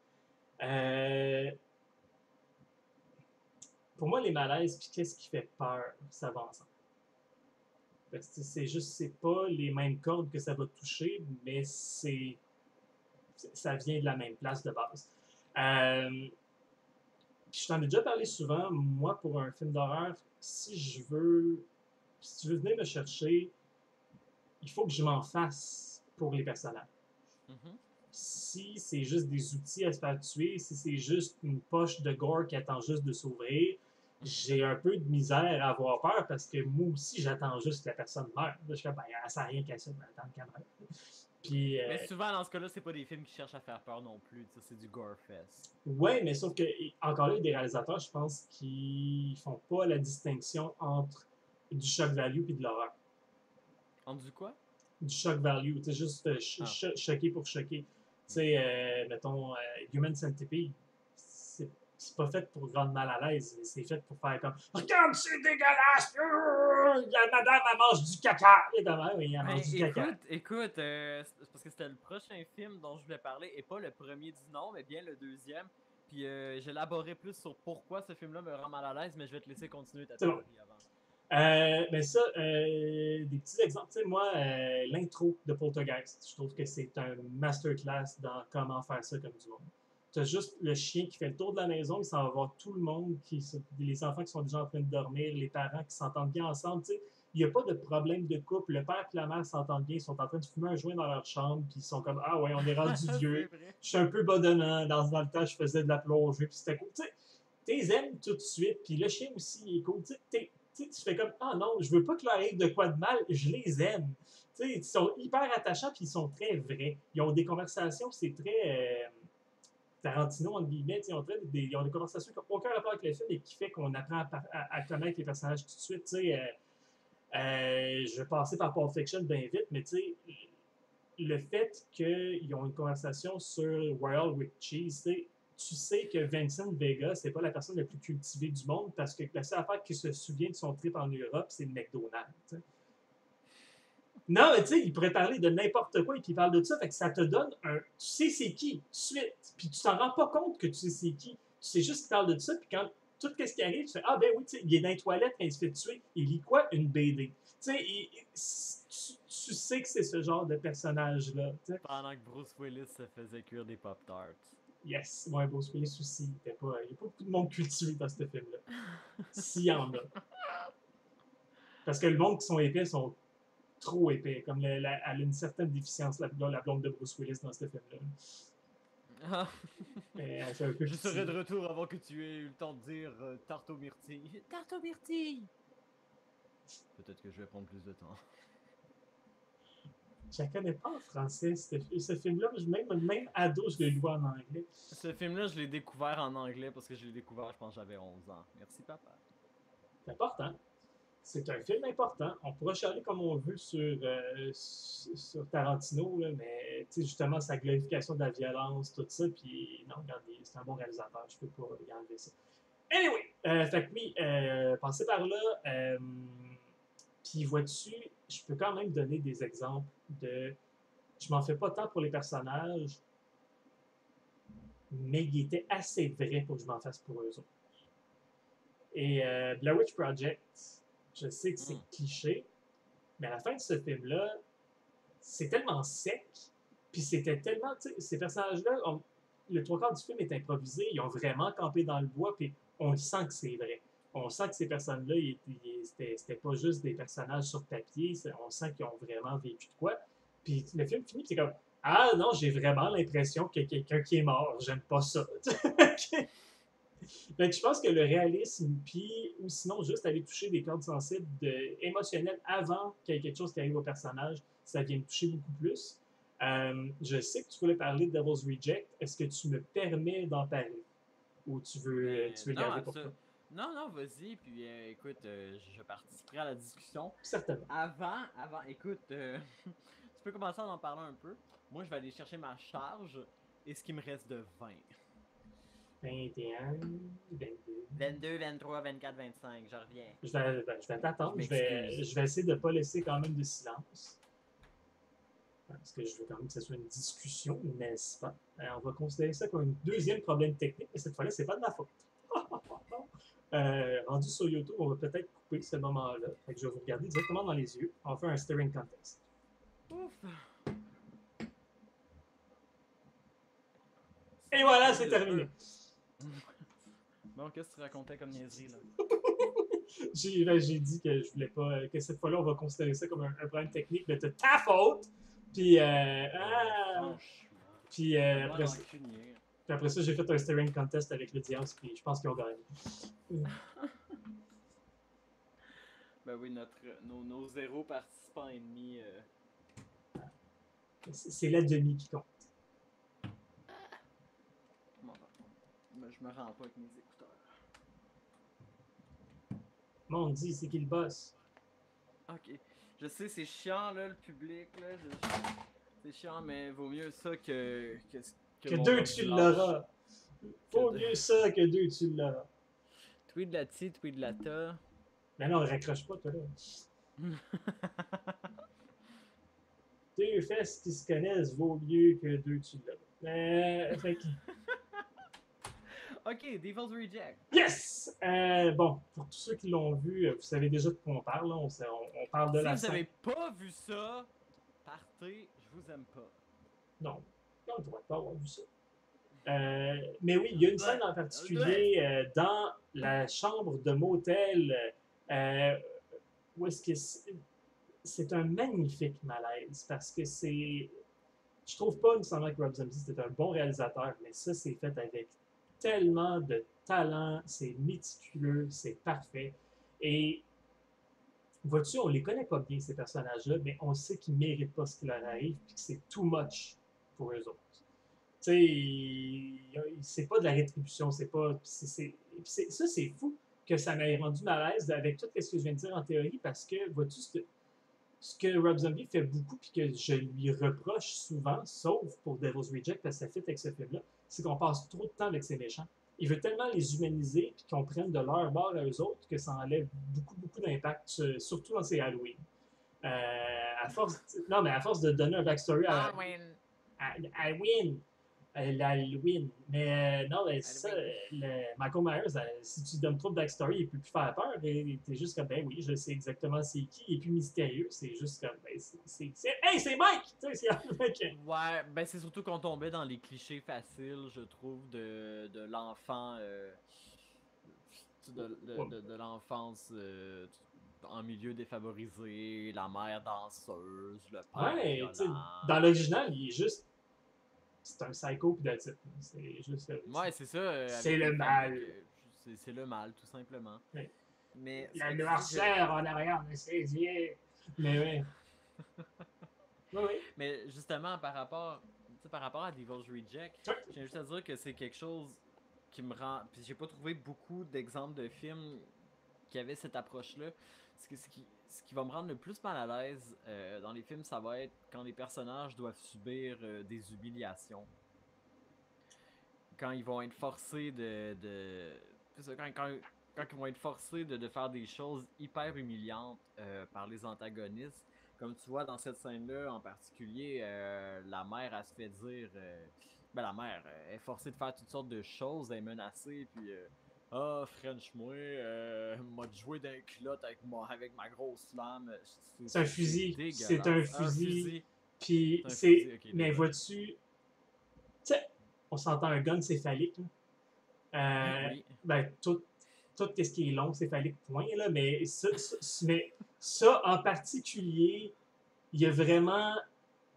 Pour moi, les malaises, puis qu'est-ce qui fait peur, ça va ensemble. C'est juste, c'est pas les mêmes cordes que ça va toucher, mais ça vient de la même place de base. Puis je t'en ai déjà parlé souvent. Moi, pour un film d'horreur, si tu veux venir me chercher, il faut que je m'en fasse pour les personnages. Mhm. Si c'est juste des outils à se faire tuer, si c'est juste une poche de gore qui attend juste de s'ouvrir, j'ai un peu de misère à avoir peur parce que moi aussi, j'attends juste que la personne meure. Là, je suis comme, ben, elle sert à rien qu'à ça, mais attends qu'elle meure. Puis, Mais souvent, dans ce cas-là, c'est pas des films qui cherchent à faire peur non plus. C'est du gore fest. ouais, mais sauf que, encore là, il y a des réalisateurs, je pense, qui font pas la distinction entre du shock value et de l'horreur. En du quoi? Du shock value, tu sais, juste choquer pour choquer. Tu sais, mettons, Human Centipede, c'est pas fait pour rendre mal à l'aise, mais c'est fait pour faire comme regarde, c'est dégueulasse! La madame, elle mange du caca! Et demain, oui, elle mange du caca. Écoute, c'est parce que c'était le prochain film dont je voulais parler, et pas le premier du nom, mais bien le deuxième. puis j'élaborerai plus sur pourquoi ce film-là me rend mal à l'aise, mais je vais te laisser continuer ta C'est bon. théorie avant. Ben ça, des petits exemples. Tu sais, moi, l'intro de Poltergeist, je trouve que c'est un masterclass dans comment faire ça comme du monde. Tu as juste le chien qui fait le tour de la maison, il s'en va voir tout le monde, les enfants qui sont déjà en train de dormir, les parents qui s'entendent bien ensemble. Tu sais, il n'y a pas de problème de couple. Le père et la mère s'entendent bien, ils sont en train de fumer un joint dans leur chambre, puis ils sont comme ah ouais, on est rendu C'est vieux. vrai. Je suis un peu badonnant. Dans le temps, je faisais de la plongée, puis c'était cool. Tu sais, t'es aimes tout de suite, puis le chien aussi il est cool. Tu sais, tu fais comme ah non, je veux pas que leur arrive de quoi de mal, je les aime. Tu sais, ils sont hyper attachants, puis ils sont très vrais. Ils ont des conversations, c'est très. Tarantino, entre guillemets, ils ont des conversations qui n'ont aucun rapport avec le film et qui fait qu'on apprend à connaître les personnages tout de suite. Je vais passer par Pulp Fiction bien vite, mais le fait qu'ils ont une conversation sur Royal with Cheese, tu sais que Vincent Vega, c'est pas la personne la plus cultivée du monde parce que la seule affaire qui se souvient de son trip en Europe, c'est le McDonald's. T'sais. Non, mais tu sais, il pourrait parler de n'importe quoi et puis il parle de ça, fait que ça te donne un. Tu sais c'est qui, tout de suite. Puis tu t'en rends pas compte que tu sais c'est qui. Tu sais juste qu'il parle de ça, puis quand tout ce qui arrive, tu fais ah ben oui, tu sais, il est dans les toilettes quand il se fait tuer. Il lit quoi? Une BD. Tu sais, tu sais que c'est ce genre de personnage-là. T'sais. Pendant que Bruce Willis se faisait cuire des Pop-Tarts. Yes, ouais, Bruce Willis aussi. Il n'y a pas beaucoup de monde cultivé dans ce film-là. S'il y en a. Parce que le monde qui sont épais sont trop épais. Comme elle a une certaine déficience, la blonde de Bruce Willis dans ce film-là. Elle fait un peu Je pitié. serai de retour avant que tu aies eu le temps de dire tarte aux myrtilles. Tarte aux myrtilles! Peut-être que je vais prendre plus de temps. Je la connais pas en français, ce film-là. Même ado, je l'ai lu en anglais. Ce film-là, je l'ai découvert en anglais parce que je l'ai découvert, je pense que j'avais 11 ans. Merci, papa. C'est important. C'est un film important. On pourra chialer comme on veut sur Tarantino, là, mais justement, sa glorification de la violence, tout ça, puis non, regardez, c'est un bon réalisateur, je peux pas y enlever ça. Anyway, fait que oui, passez par là, puis vois-tu, je peux quand même donner des exemples de. Je m'en fais pas tant pour les personnages, mais il était assez vrai pour que je m'en fasse pour eux autres. Et Blair Witch Project, je sais que c'est cliché, mais à la fin de ce film-là, c'est tellement sec, puis c'était tellement, tu sais, ces personnages-là, le trois quarts du film est improvisé, ils ont vraiment campé dans le bois, puis on sent que c'est vrai. On sent que ces personnes-là, c'était pas juste des personnages sur papier, on sent qu'ils ont vraiment vécu de quoi. Puis le film finit, c'est comme ah non, j'ai vraiment l'impression qu'il y a quelqu'un qui est mort, j'aime pas ça. Donc, je pense que le réalisme, puis, ou sinon juste aller toucher des cordes sensibles émotionnelles avant qu'il y ait quelque chose qui arrive au personnage, ça vient me toucher beaucoup plus. Je sais que tu voulais parler de Devil's Reject. Est-ce que tu me permets d'en parler? Ou tu veux garder pour toi? Non, vas-y, puis écoute, je participerai à la discussion. Certainement. Avant, écoute, tu peux commencer à en parler un peu. Moi, je vais aller chercher ma charge et ce qui me reste de 20. 21, 22, 23, 24, 25, je reviens. Je vais t'attendre. Je vais essayer de ne pas laisser quand même de silence. Parce que je veux quand même que ce soit une discussion, n'est-ce pas? On va considérer ça comme un deuxième problème technique, mais cette fois-là, c'est pas de ma faute. Rendu sur YouTube, on va peut-être couper ce moment-là. Fait que je vais vous regarder directement dans les yeux. On va faire un staring contest. Ouf! Et voilà, c'est terminé. Bon, qu'est-ce que tu racontais comme niaiserie, là? J'ai dit que je voulais pas. Que cette fois-là, on va considérer ça comme un problème technique, mais c'est ta faute! Puis, après ça, j'ai fait un staring contest avec l'audience, puis je pense qu'ils ont gagné. Ben oui, nos 0 participants ennemis. C'est la demi qui compte. Ben, je me rends pas avec mes écouteurs. Mon Dieu, c'est qui le boss? Ok. Je sais, c'est chiant, là, le public, là. C'est chiant, mais vaut mieux ça que deux, tu l'auras. Vaut mieux ça que deux, tu l'auras. Tweet de la ti, tweet de la ta. Mais non, raccroche pas, toi, là. Deux fesses qui se connaissent vaut mieux que deux, tu l'auras. Fait que... Ok, Devil's Reject. Yes! Bon, pour tous ceux qui l'ont vu, vous savez déjà de quoi on parle. Là. On parle de Si la vous avez scène. pas vu ça, partez, je vous aime pas. Non, non, on ne devrait pas avoir vu ça. Mais oui, il y a une scène en particulier dans la chambre de motel euh, où est-ce que c'est un magnifique malaise parce que c'est. Je trouve pas nécessairement que Rob Zombie c'était un bon réalisateur, mais ça c'est fait avec tellement de talent, c'est méticuleux, c'est parfait. Et vois-tu, on les connaît pas bien ces personnages-là, mais on sait qu'ils méritent pas ce qui leur arrive, puis que c'est too much pour eux autres. Tu sais, c'est pas de la rétribution, c'est pas. Ça, c'est fou que ça m'ait rendu malaise avec tout ce que je viens de dire en théorie, parce que, vois-tu, ce que Rob Zombie fait beaucoup, puis que je lui reproche souvent, sauf pour Devil's Reject, parce que ça fit avec ce film-là, c'est qu'on passe trop de temps avec ces méchants. Il veut tellement les humaniser, puis qu'on prenne de leur bord à eux autres, que ça enlève beaucoup, beaucoup d'impact, surtout dans ces Halloween. À force, non, mais à force de donner un backstory Halloween. à Halloween, l'Halloween. Mais non, mais ça, Halloween. Michael Myers, si tu donnes trop de backstory, il peut plus faire peur. T'es juste comme, ben oui, je sais exactement c'est qui. Il est plus mystérieux. C'est juste comme, ben, hey, c'est Mike! Tu sais, c'est Ouais, ben c'est surtout qu'on tombait dans les clichés faciles, je trouve, de l'enfant, de l'enfance en milieu défavorisé, la mère danseuse, le père Ouais, tu sais, violent. dans l'original, il est juste. C'est un psycho pis that's it. C'est juste. Ouais, c'est ça, C'est avec le une famille mal. que c'est le mal, tout simplement. Ouais. Mais La tu sais, noirceur en arrière de ses yeux. Mais oui. Oui, oui. mais justement, tu sais, par rapport à Devil's Reject, Ouais. je tiens juste à dire que c'est quelque chose qui me rend. Puis j'ai pas trouvé beaucoup d'exemples de films qui avaient cette approche-là. Ce qui va me rendre le plus mal à l'aise dans les films, ça va être quand les personnages doivent subir des humiliations. Quand ils vont être forcés c'est ça, quand ils vont être forcés de faire des choses hyper humiliantes par les antagonistes. Comme tu vois dans cette scène-là en particulier, la mère, elle se fait dire. Ben, la mère est forcée de faire toutes sortes de choses, elle est menacée, puis. Ah, French-moi, m'a joué d'un culotte avec ma grosse flamme. C'est un C'est fusil. C'est un dégueulasse. Un fusil. fusil. Puis C'est un c'est. fusil, ok, Mais désolé. vois-tu. Tu sais, on s'entend un gun céphalique. Oui. Ben, tout ce qui est long, céphalique, point, là. Mais ça en particulier, il y a vraiment.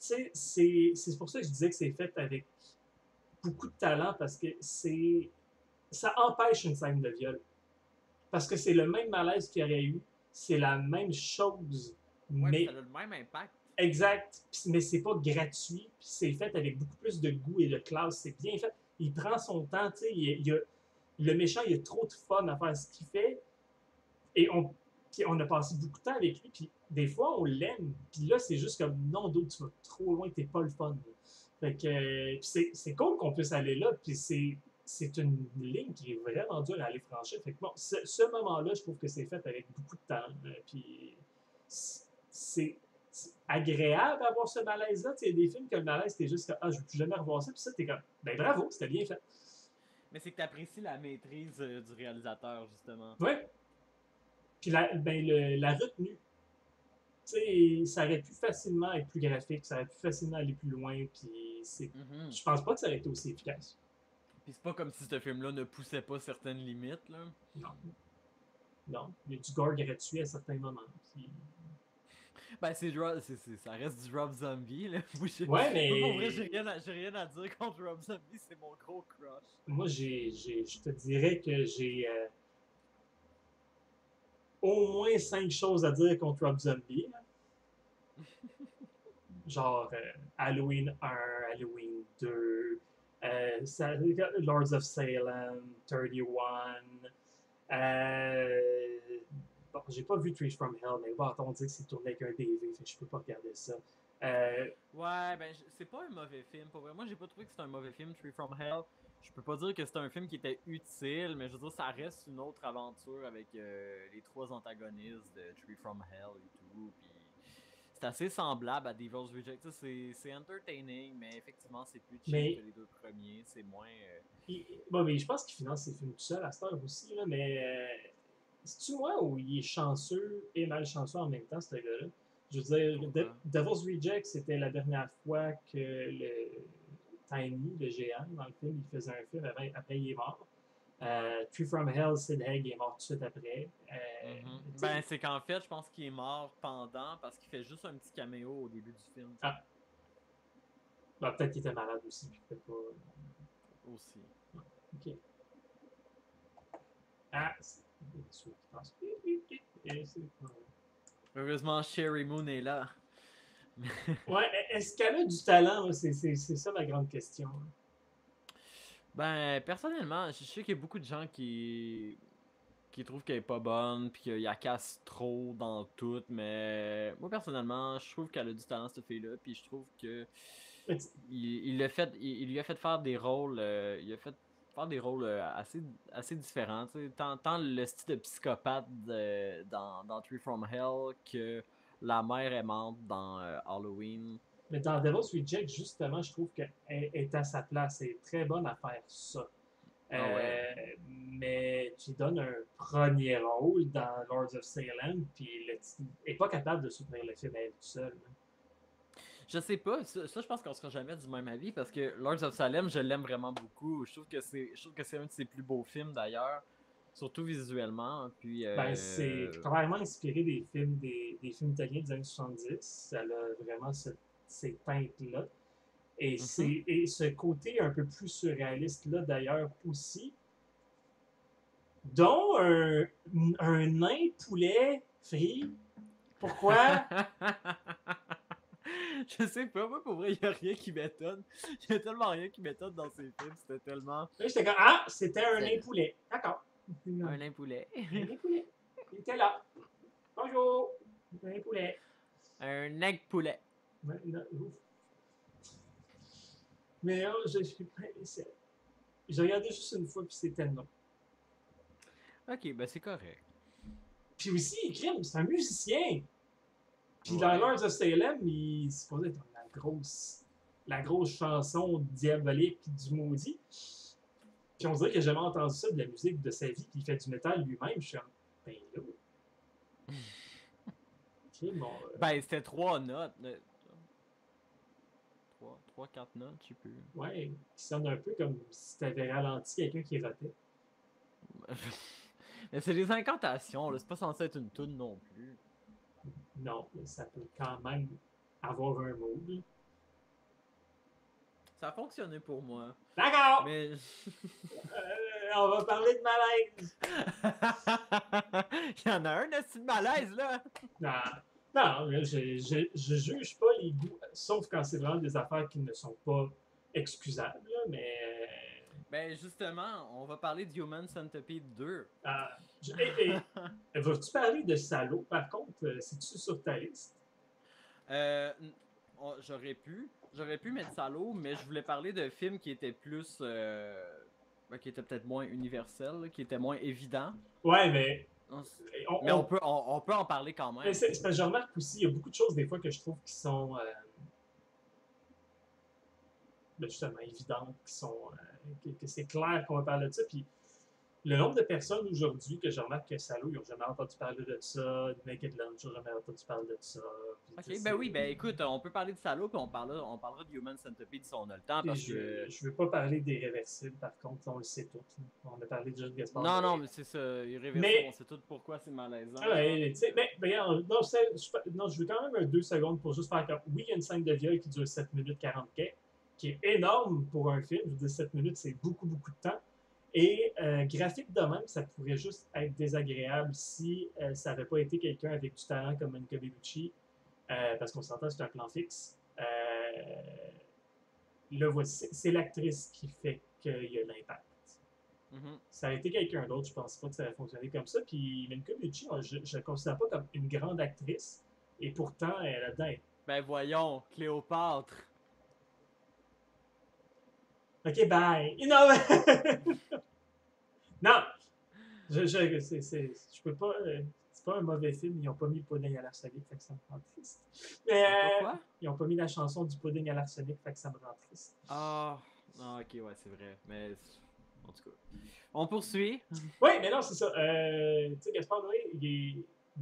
Tu sais, c'est pour ça que je disais que c'est fait avec beaucoup de talent parce que c'est. Ça empêche une scène de viol. Parce que c'est le même malaise qu'il y aurait eu. C'est la même chose. Ouais, puis ça a Mais le même impact. exact, mais c'est pas gratuit, puis c'est fait avec beaucoup plus de goût et de classe, c'est bien fait. Il prend son temps, tu sais, le méchant, il a trop de fun à faire ce qu'il fait, et puis on a passé beaucoup de temps avec lui, puis des fois, on l'aime, puis là, c'est juste comme, non, d'autres, tu vas trop loin, t'es pas le fun. Fait que, c'est cool qu'on puisse aller là, puis c'est une ligne qui est vraiment dure à aller franchir. Fait que bon, ce moment-là, je trouve que c'est fait avec beaucoup de temps, puis c'est agréable d'avoir ce malaise-là. Il y a des films que le malaise, t'es juste comme, ah, je veux plus jamais revoir ça. Puis ça, t'es comme, ben bravo, c'était bien fait. Mais c'est que tu apprécies la maîtrise du réalisateur, justement. Ouais. Puis la retenue. Ça aurait pu facilement être plus graphique, ça aurait pu facilement aller plus loin, puis Mhm. je pense pas que ça aurait été aussi efficace. Puis c'est pas comme si ce film-là ne poussait pas certaines limites, là. Non. Non. Il y a du gore gratuit à certains moments. Puis... Ben, ça reste du Rob Zombie, là. Ouais, Moi, pour vrai, mais j'ai rien à dire contre Rob Zombie, c'est mon gros crush. moi, je te dirais que j'ai au moins 5 choses à dire contre Rob Zombie. Là. Genre Halloween 1, Halloween 2, Lords of Salem, 31. Euh, bon, j'ai pas vu Trees from Hell, mais bon, on dit que c'est tourné avec un DV, fait que je peux pas regarder ça. Ouais, ben, c'est pas un mauvais film, pour vrai. Moi, j'ai pas trouvé que c'était un mauvais film, Tree from Hell. Je peux pas dire que c'est un film qui était utile, mais je veux dire, ça reste une autre aventure avec les trois antagonistes de Tree from Hell et tout. Puis c'est assez semblable à Devil's Reject. Tu sais, c'est entertaining, mais effectivement, c'est plus cheap que Mais, les deux premiers. C'est moins. bon, mais je pense qu'il finance ses films tout seul à cette heure aussi, là, mais c'est-tu moi ou il est chanceux et malchanceux en même temps, ce gars-là? Je veux dire, Pourquoi? Devil's Reject, c'était la dernière fois que le Tiny, le géant, dans le film, il faisait un film, après il est mort. Ouais. Tree from Hell, Sid Haig est mort tout de suite après. Mhm. Tu sais, Ben, c'est qu'en fait, je pense qu'il est mort pendant parce qu'il fait juste un petit caméo au début du film, tu sais. ah, bah, peut-être qu'il était malade aussi, puis il fait pas. Aussi. Ok. Ah, c'est celui qui passe. Heureusement, Sherry Moon est là. Ouais, est-ce qu'elle a du talent? C'est ça ma grande question. Ben, personnellement, je sais qu'il y a beaucoup de gens qui trouvent qu'elle est pas bonne, puis qu'il la casse trop dans tout, mais moi, personnellement, je trouve qu'elle a du talent, cette fille-là, puis je trouve que il lui a fait faire des rôles, il a fait faire des rôles assez différents, tu sais, tant le style de psychopathe dans Tree from Hell que la mère aimante dans Halloween. Mais dans Devil's Reject, justement, je trouve qu'elle est à sa place. Elle est très bonne à faire ça. Ah ouais. Euh, mais tu lui donnes un premier rôle dans Lords of Salem, puis elle n'est pas capable de soutenir le film à elle toute seule. Je sais pas, ça, je pense qu'on sera jamais du même avis parce que Lords of Salem, je l'aime vraiment beaucoup. Je trouve que c'est un de ses plus beaux films d'ailleurs, surtout visuellement. Puis Ben, c'est clairement inspiré des films italiens des années 70. Elle a vraiment ces teintes-là. mhm. Et ce côté un peu plus surréaliste-là, d'ailleurs, aussi, dont un nain poulet frit. Pourquoi? Je sais pas, moi pour vrai, il y a rien qui m'étonne. Il y a tellement rien qui m'étonne dans ces films, c'était tellement. Là, j'étais comme, ah, c'était un nain C'est poulet. D'accord. un Un nain poulet. nain poulet. Il était là. Bonjour. Un nain poulet. Un egg poulet. Mais j'ai regardé juste une fois, puis c'était non. Ok, ben c'est correct. Puis aussi, Crime, c'est un musicien. Puis dans Ouais. Lords of Salem, il est supposé être la grosse chanson diabolique du maudit. Puis on dirait qu'il n'a jamais entendu ça de la musique de sa vie, puis il fait du métal lui-même. Je suis comme, ben là, ok, bon, Ben c'était trois notes. Trois, quatre notes, je sais plus. ouais, qui sonne un peu comme si tu avais ralenti quelqu'un qui rotait. Mais c'est des incantations, là. C'est pas censé être une toune non plus. Non, mais ça peut quand même avoir un mood. Ça a fonctionné pour moi. D'accord! Mais. On va parler de malaise. Il y en a un de malaise, là. Non, non, je juge pas les goûts, sauf quand c'est vraiment des affaires qui ne sont pas excusables, là, mais Ben, justement, on va parler de Human Centipede 2. vas-tu parler de Salaud, par contre? C'est-tu sur ta liste? Euh, J'aurais pu mettre ça à l'eau, mais je voulais parler de films qui étaient plus. Qui étaient peut-être moins universels, là, qui étaient moins évidents. Ouais, mais Mais on peut en parler quand même. c'est parce que je remarque aussi, il y a beaucoup de choses des fois que je trouve qui sont justement évidentes, que c'est clair qu'on va parler de ça. Puis le nombre de personnes aujourd'hui que je remarque que Salaud, ils n'ont jamais entendu parler de ça, de Naked Lunch, ils n'ont jamais entendu parler de ça. Puis, Ok, ben oui, ben écoute, on peut parler de Salaud, puis on parlera de Human Centipede si on a le temps, puis parce que. je veux pas parler des réversibles, par contre, on le sait tout. On a parlé déjà de Gaspard Non, non, Noé. mais c'est ça, irréversible, on Mais, sait tout pourquoi c'est malaisant. ouais, tu sais, mais regarde, non, non, je veux quand même un 2 secondes pour juste faire comme. Oui, il y a une scène de viol qui dure 7 minutes 40 quais, qui est énorme pour un film. Je veux dire, 7 minutes, c'est beaucoup, beaucoup de temps. Et graphique de même, ça pourrait juste être désagréable si ça n'avait pas été quelqu'un avec du talent comme Monica Bellucci, parce qu'on s'entend, c'est un plan fixe. Là, voici, c'est l'actrice qui fait qu'il y a l'impact. Mhm. Ça a été quelqu'un d'autre, je pense pas que ça aurait fonctionné comme ça. Puis Monica Bellucci, je ne la considère pas comme une grande actrice, et pourtant, elle a dedans. Ben voyons, Cléopâtre. Ok, bye. Non, non, je peux pas. C'est pas un mauvais film, ils n'ont pas mis le pudding à l'arsenic, fait que ça me rend triste. Mais Ils ont pas quoi? ils n'ont pas mis la chanson du pudding à l'arsenic, fait que ça me rend triste. Ok, ouais, c'est vrai. Mais en tout cas, on poursuit. Oui, mais non, c'est ça. Tu sais, Gaspard Noé,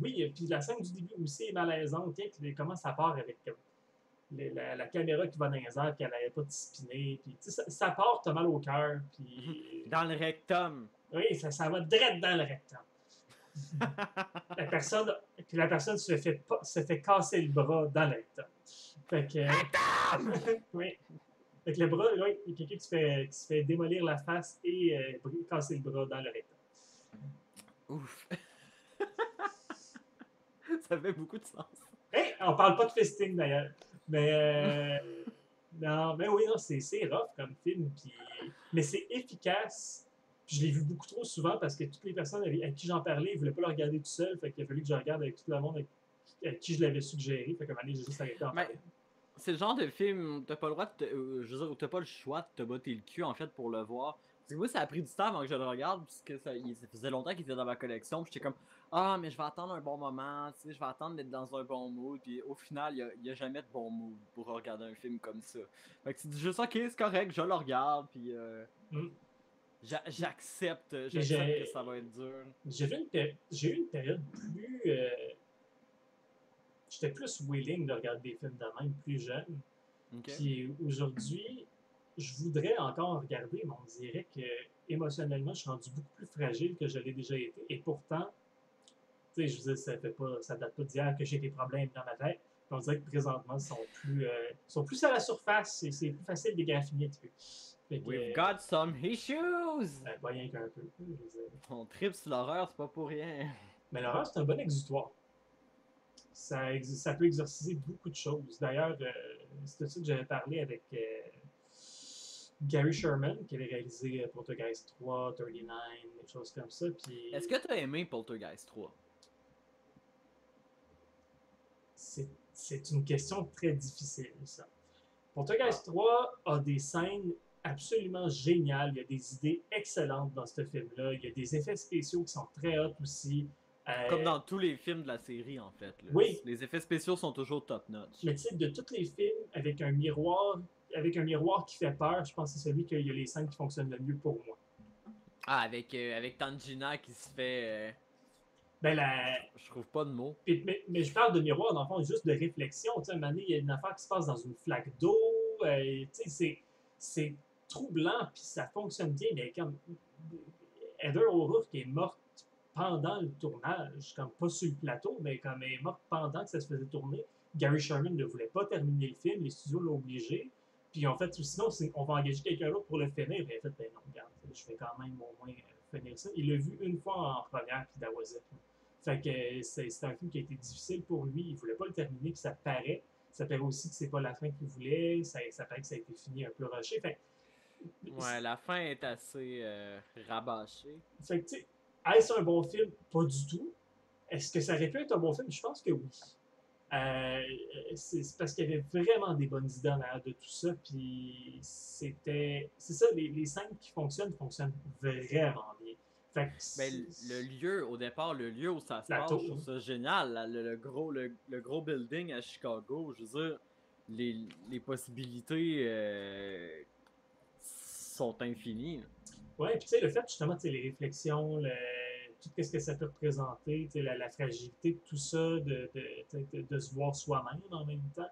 oui, puis la scène du début aussi est malaisante. Comment ça part avec la caméra qui va dans les airs, puis elle n'arrête pas de spinner. Puis, ça part, t'as mal au cœur. Puis, Dans le rectum. oui, ça va direct dans le rectum. La personne se fait casser le bras dans le rectum. Fait que. Oui. Fait que le bras, oui, il y a quelqu'un qui se fait démolir la face et casser le bras dans le rectum. Ouf. Ça fait beaucoup de sens. Hey, on parle pas de fisting d'ailleurs. Mais non, mais oui, non, c'est rough comme film. Mais c'est efficace. Puis je l'ai vu beaucoup trop souvent parce que toutes les personnes à qui j'en parlais, ils voulaient pas le regarder tout seul. Fait qu'il a fallu que je regarde avec tout le monde avec qui je l'avais suggéré. Fait qu'à un moment donné, j'ai juste arrêté d'en parler. C'est le genre de film où t'as pas le droit je veux dire, où t'as pas le choix de te botter le cul en fait pour le voir. Parce que moi ça a pris du temps avant que je le regarde parce que ça faisait longtemps qu'il était dans ma collection. Puis j'étais comme mais je vais attendre un bon moment, tu sais, je vais attendre d'être dans un bon mood. Puis au final, il y a jamais de bon mood pour regarder un film comme ça. Fait que tu dis juste ok, c'est correct, je le regarde. Puis j'accepte que ça va être dur. J'ai eu une période plus. J'étais plus willing de regarder des films de même plus jeune. Okay. Puis aujourd'hui, je voudrais encore regarder, mais on dirait que émotionnellement, je suis rendu beaucoup plus fragile que je l'ai déjà été. Et pourtant, tu sais, je veux dire, ça date pas d'hier que j'ai des problèmes dans ma tête. Puis on dirait que présentement, ils sont plus à la surface et c'est plus facile de les graffiner un petit peu. We've got some issues! Pas rien qu'un peu. On tripe sur l'horreur, c'est pas pour rien. Mais l'horreur, c'est un bon exutoire. Ça peut exorciser beaucoup de choses. D'ailleurs, c'est de ça que j'avais parlé avec Gary Sherman, qui avait réalisé Poltergeist 3, 39, des choses comme ça. Puis... Est-ce que tu as aimé Poltergeist 3? C'est une question très difficile, ça. Poltergeist 3 a des scènes absolument géniales. Il y a des idées excellentes dans ce film-là. Il y a des effets spéciaux qui sont très hauts aussi. Comme dans tous les films de la série, en fait. Là. Oui. Les effets spéciaux sont toujours top-notch. Mais tu sais, de tous les films avec un miroir qui fait peur, je pense que c'est celui qu'il y a les scènes qui fonctionnent le mieux pour moi. Avec Tangina qui se fait... Je trouve pas de mots. Mais je parle de miroir, dans le fond, juste de réflexion. Tu sais, à un moment donné, il y a une affaire qui se passe dans une flaque d'eau. Tu sais, c'est troublant, puis ça fonctionne bien, mais comme Heather O'Rourke est morte pendant le tournage, comme pas sur le plateau, mais comme elle est morte pendant que ça se faisait tourner. Gary Sherman ne voulait pas terminer le film, les studios l'ont obligé. Puis en fait, sinon, on va engager quelqu'un d'autre pour le finir. Puis en fait, ben non, regarde, je vais quand même au moins finir ça. Il l'a vu une fois en première, puis that was it. Fait que c'est un film qui a été difficile pour lui. Il voulait pas le terminer, puis ça paraît. Ça paraît aussi que c'est pas la fin qu'il voulait. Ça paraît que ça a été fini un peu rushé. Fait ouais, la fin est assez rabâchée. Fait que tu sais, est-ce un bon film? Pas du tout. Est-ce que ça aurait pu être un bon film? Je pense que oui. C'est parce qu'il y avait vraiment des bonnes idées en arrière de tout ça. Puis c'est ça, les scènes qui fonctionnent vraiment bien. Fait que ben, le lieu, au départ, le lieu où ça se passe, je trouve ça génial. Le gros building à Chicago, je veux dire, les possibilités sont infinies. Ouais, puis tu sais, le fait justement, tu sais, les réflexions, tout ce que ça peut représenter, tu sais, la fragilité de tout ça, de se voir soi-même en même temps.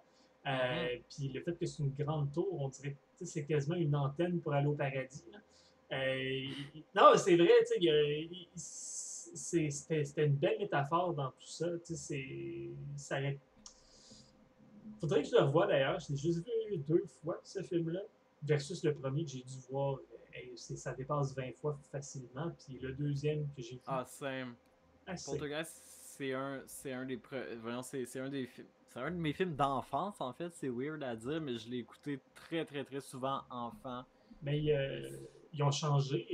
Puis le fait que c'est une grande tour, on dirait que c'est quasiment une antenne pour aller au paradis. Non, c'est vrai, tu sais, c'était une belle métaphore dans tout ça. Tu sais, faudrait que je le revoie d'ailleurs. Je l'ai juste vu 2 fois, ce film-là, versus le premier que j'ai dû voir. Ça dépasse 20 fois facilement. Puis le deuxième que j'ai vu. Poltergeist, c'est un des c'est un de mes films d'enfance en fait, c'est weird à dire, mais je l'ai écouté très très très souvent enfant. Mais ils ont changé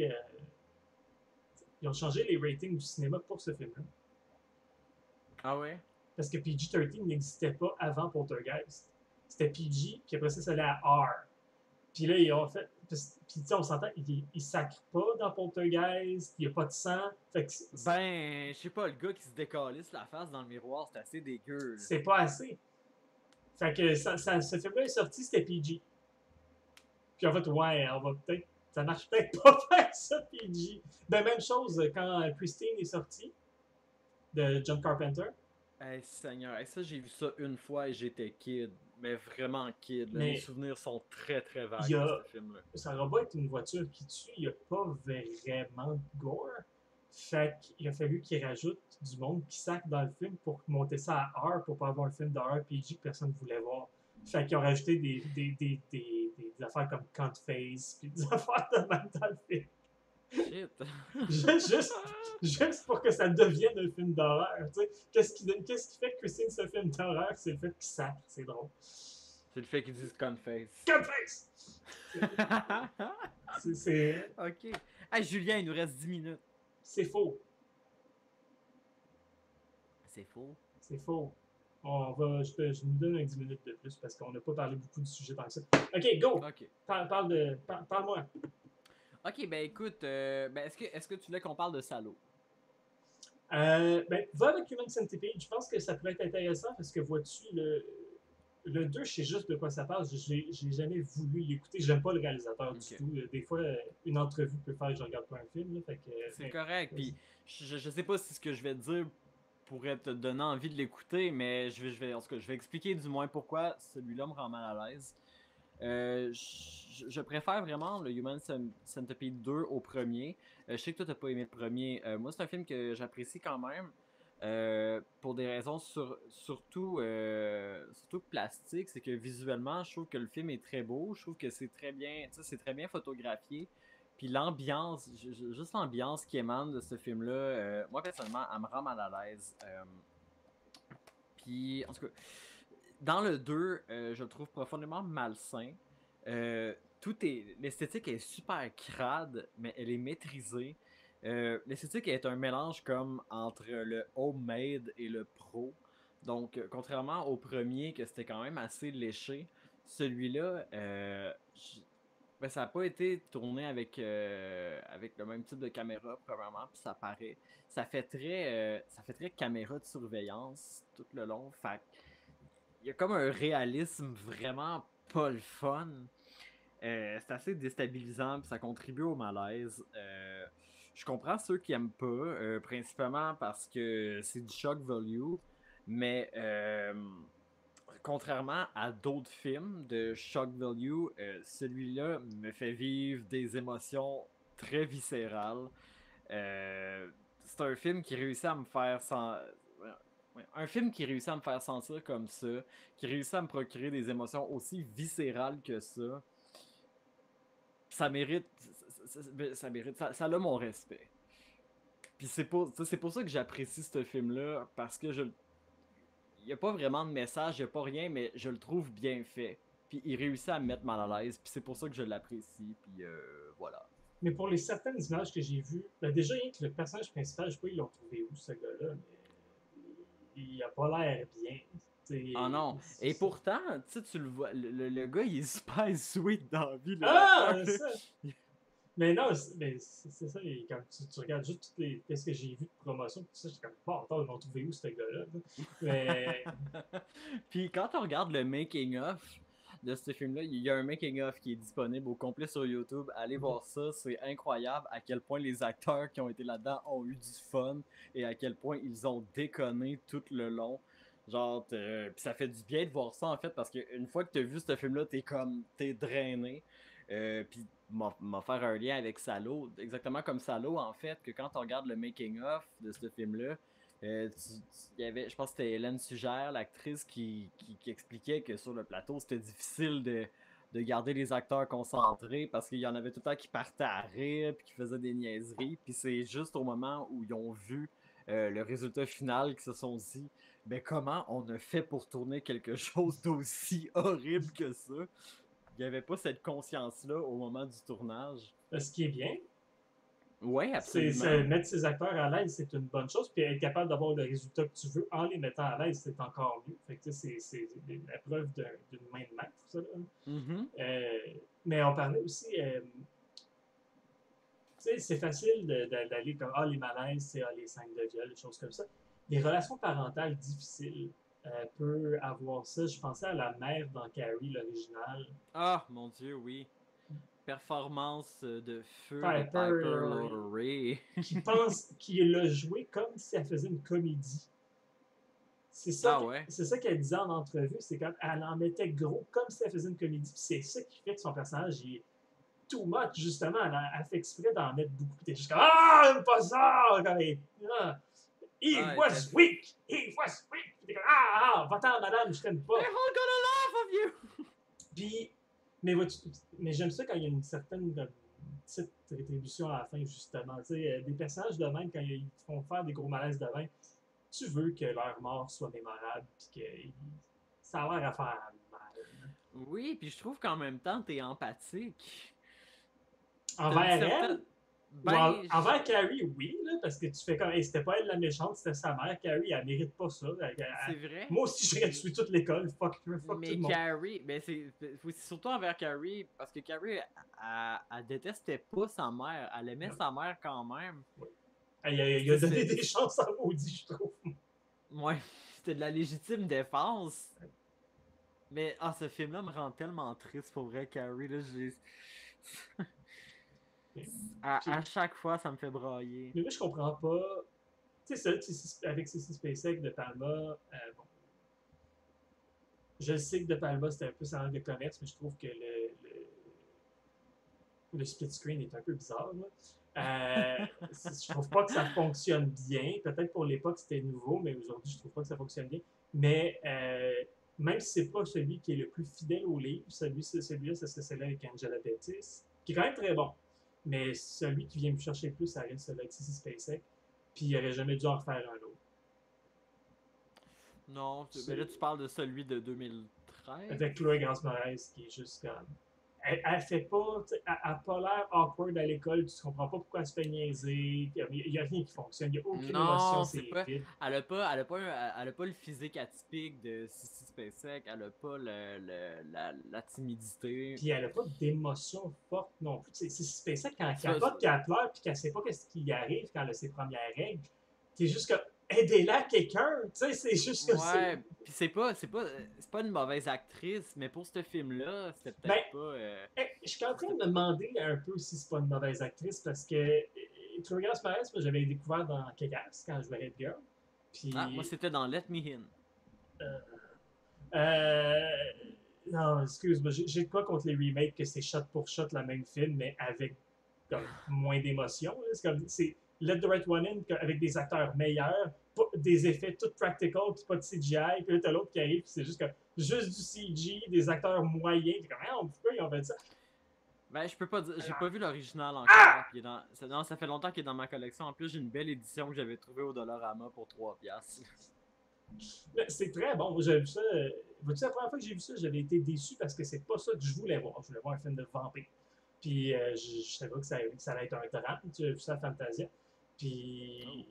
les ratings du cinéma pour ce film-là. Ah ouais? Parce que PG-13 n'existait pas avant Poltergeist. C'était PG, puis après ça allait à R. Puis là, ils ont fait. Puis, tu sais, on s'entend, ils sacrent pas dans Poltergeist, il n'y a pas de sang. Fait que Ben, je sais pas, le gars qui se décalisse la face dans le miroir, c'est assez dégueu. Là. c'est pas assez. Fait que ce film-là est sorti, c'était PG. Puis en fait, ouais, on va peut-être. Ça marche peut-être pas faire ça, PG. Ben, même chose quand Christine est sortie, de John Carpenter. Hey, Seigneur, hey, ça j'ai vu ça une fois et j'étais kid, mais vraiment kid. Là. Mes Mais souvenirs sont très très il vagues y de a. ce film-là. Ça va pas être une voiture qui tue, il n'y a pas vraiment de gore. Fait qu'il a fallu qu'ils rajoutent du monde qui sac dans le film pour monter ça à R pour pas avoir un film d'horreur PG que personne ne voulait voir. Fait qu'ils ont rajouté des affaires comme Cunt Face, puis des affaires de même dans le film. Shit. Juste pour que ça devienne un film d'horreur. Qu'est-ce qui fait que Christine c'est un film d'horreur? C'est le fait qu'il sac. C'est drôle. C'est le fait qu'ils disent Conface. Cunt Face! C'est Ok. Hey, Julien, il nous reste 10 minutes. faux. C'est faux. C'est faux. Je nous donne un 10 minutes de plus parce qu'on n'a pas parlé beaucoup du sujet tant que ça. OK, go! Ok. Parle-moi. Ok, ben écoute, ben est-ce que tu voulais qu'on parle de Salo? Ben, va avec Human Centipede. Je pense que ça pourrait être intéressant parce que vois-tu, le 2, je sais juste de quoi ça parle. Je n'ai jamais voulu l'écouter. J'aime pas le réalisateur du tout. Des fois, une entrevue peut faire que je regarde pas un film. Là, fait que, C'est correct. Puis je sais pas si ce que je vais te dire pourrait te donner envie de l'écouter, mais en tout cas, je vais expliquer du moins pourquoi celui-là me rend mal à l'aise. Je préfère vraiment le Human Centipede 2 au premier. Je sais que toi, t'as pas aimé le premier. Moi, c'est un film que j'apprécie quand même. Pour des raisons surtout plastiques, c'est que visuellement, je trouve que le film est très beau. Je trouve que c'est très bien, c'est très bien photographié. Puis l'ambiance, juste l'ambiance qui émane de ce film-là, moi personnellement, elle me rend mal à l'aise. Puis, en tout cas, dans le 2, je le trouve profondément malsain. L'esthétique est super crade, mais elle est maîtrisée. L'esthétique est un mélange comme entre le homemade et le pro. Donc, contrairement au premier, que c'était quand même assez léché, celui-là, ben, ça n'a pas été tourné avec le même type de caméra, probablement, puis ça paraît. Ça fait très caméra de surveillance tout le long. Fait il y a comme un réalisme vraiment pas le fun. C'est assez déstabilisant, puis ça contribue au malaise. Je comprends ceux qui aiment pas, principalement parce que c'est du shock value, mais contrairement à d'autres films de shock value, celui-là me fait vivre des émotions très viscérales. C'est un film qui réussit à me faire un film qui réussit à me faire sentir comme ça, qui réussit à me procurer des émotions aussi viscérales que ça mérite, ça a mon respect. Puis c'est pour ça que j'apprécie ce film-là, parce que il n'y a pas vraiment de message, il n'y a pas rien, mais je le trouve bien fait. Puis il réussit à me mettre mal à l'aise, puis c'est pour ça que je l'apprécie, puis voilà. Mais pour les certaines images que j'ai vues, ben déjà, rien que le personnage principal, je sais pas, ils l'ont trouvé où, ce gars-là, mais il a pas l'air bien. Ah non. Et pourtant, tu le vois, le gars, il est super sweet dans la vie. Ah, ça! Mais non, c'est ça, quand tu regardes juste qu'est-ce que j'ai vu de promotion, tout ça, j'étais comme, bon, attends, ils vont trouver où ce gars-là? Mais. Puis quand on regarde le making-of de ce film-là, il y a un making-of qui est disponible au complet sur YouTube. Allez voir ça, c'est incroyable à quel point les acteurs qui ont été là-dedans ont eu du fun et à quel point ils ont déconné tout le long. Genre, pis ça fait du bien de voir ça en fait, parce qu'une fois que t'as vu ce film-là, t'es drainé. Puis m'a faire un lien avec Salo, exactement comme Salo en fait, que quand on regarde le making-of de ce film-là, y avait, je pense que c'était Hélène Sugère, l'actrice, qui expliquait que sur le plateau, c'était difficile de garder les acteurs concentrés parce qu'il y en avait tout le temps qui partaient à rire puis qui faisaient des niaiseries. Puis c'est juste au moment où ils ont vu le résultat final qu'ils se sont dit, ben comment on a fait pour tourner quelque chose d'aussi horrible que ça? Il n'y avait pas cette conscience-là au moment du tournage. Ce qui est bien, Ouais, Mettre ses acteurs à l'aise, c'est une bonne chose. Puis être capable d'avoir le résultat que tu veux en les mettant à l'aise, c'est encore mieux. Fait que c'est la preuve d'une main de maître, ça. Là. Mhm. Mais on parlait aussi, tu sais, c'est facile d'aller comme les malaises, c'est les scènes de viol, des choses comme ça. Les relations parentales difficiles peut avoir ça. Je pensais à la mère dans Carrie, l'original. Ah, mon Dieu, oui. Performance de feu de Piper Piper, Laurie. qui pense qu'il l'a joué comme si elle faisait une comédie. Ah ouais? C'est ça qu'elle disait en entrevue, c'est comme elle en mettait gros comme si elle faisait une comédie. Puis c'est ça qui fait que son personnage il est too much, justement. Elle fait exprès d'en mettre beaucoup. Puis t'es juste comme j'aime pas ça! Comme, he Ah, was weak! He was weak! Puis t'es comme va-t'en, madame, je t'aime pas. They're all gonna laugh of you! Puis, mais j'aime ça quand il y a une certaine petite rétribution à la fin, justement. Des personnages de même, quand ils font faire des gros malaises de même, tu veux que leur mort soit mémorable, puis que ça a l'air à faire mal. Oui, puis je trouve qu'en même temps, t'es empathique. Envers elle, Ben, envers Carrie, oui, là, parce que tu fais comme, hey, c'était pas elle la méchante, c'était sa mère. Carrie, elle mérite pas ça. c'est vrai. Moi aussi, j'aurais tué toute l'école. Fuck tout Mais le monde. Carrie, ben c'est surtout envers Carrie, parce que Carrie, elle détestait pas sa mère. Elle aimait sa mère quand même. Ouais. Il a donné des chances à maudit, je trouve. Ouais, c'était de la légitime défense. Mais ce film-là me rend tellement triste pour vrai, Carrie. Là, à chaque fois, ça me fait brailler. Mais moi, je comprends pas. Tu sais, ça, avec CC SpaceX de Palma, bon, je sais que De Palma, c'était un peu sa langue de commerce, mais je trouve que le split screen est un peu bizarre. Je trouve pas que ça fonctionne bien. Peut-être pour l'époque, c'était nouveau, mais aujourd'hui, je trouve pas que ça fonctionne bien. Mais même si c'est pas celui qui est le plus fidèle au livre, celui-là, ça serait celui avec Angela Bettis, qui est quand même très bon. Mais celui qui vient me chercher le plus, ça reste celui avec CC SpaceX. Puis il aurait jamais dû en refaire un autre. Non, mais là, tu parles de celui de 2013. Avec Chloé Grace Moretz, qui est juste comme. Elle fait pas. Elle n'a pas l'air awkward à l'école, tu comprends pas pourquoi elle se fait niaiser. Il n'y a rien qui fonctionne, il n'y a aucune émotion, Non, c'est c'est pas. vide. Elle a pas le physique atypique de Sissy Spacek. Elle a pas la timidité. Puis elle n'a pas d'émotion forte non plus. C'est SpaceX quand elle Tu vois, capote, qu'elle pleure, puis qu'elle sait pas ce qui lui arrive quand elle a ses premières règles. T'es juste comme. Aidez-la quelqu'un! Tu sais, c'est juste comme ça. ouais, puis c'est pas une mauvaise actrice, mais pour ce film-là, c'était Ben, peut-être pas. je suis en train de me demander un peu si c'est pas une mauvaise actrice parce que Chloé Grace Moretz, moi j'avais découvert dans Kick-Ass quand je jouais Head Girl. Puis. Moi, c'était dans Let Me In. Euh, euh, non, excuse-moi, j'ai quoi contre les remakes que c'est shot pour shot le même film, mais avec comme, moins d'émotion. C'est comme c'est Let the Right One In avec des acteurs meilleurs, des effets tout practical, puis pas de CGI, puis là t'as l'autre qui arrive, puis c'est juste comme juste du CG, des acteurs moyens, puis comme pourquoi ils ont fait ça? Ben, je peux pas dire, j'ai pas vu l'original encore. Puis non, ça fait longtemps qu'il est dans ma collection. En plus, j'ai une belle édition que j'avais trouvée au Dollarama pour 3$. C'est très bon. J'ai vu ça. Vois-tu, la première fois que j'ai vu ça, j'avais été déçu parce que c'est pas ça que je voulais voir. Je voulais voir un film de vampire. Puis je savais que ça allait être un drame. Tu as vu ça à Fantasia. Puis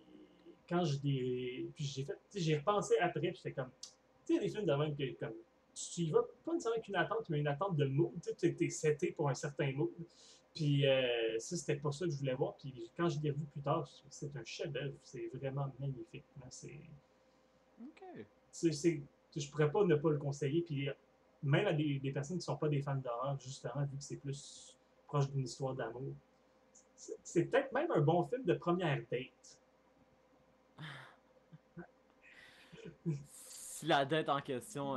quand j'ai fait. J'ai repensé après, puis j'étais comme. Tu sais, des films de même que comme. Tu y vas pas nécessairement avec une attente, mais une attente de mood. Tu es seté pour un certain mood. Puis ça, c'était pas ça que je voulais voir. Puis quand je l'ai revu plus tard, c'est un chef-d'œuvre. C'est vraiment magnifique. C'est. Ok. Je pourrais pas ne pas le conseiller. Puis même à des personnes qui sont pas des fans d'horreur, justement, vu que c'est plus proche d'une histoire d'amour, c'est peut-être même un bon film de première date. Si la dette en question,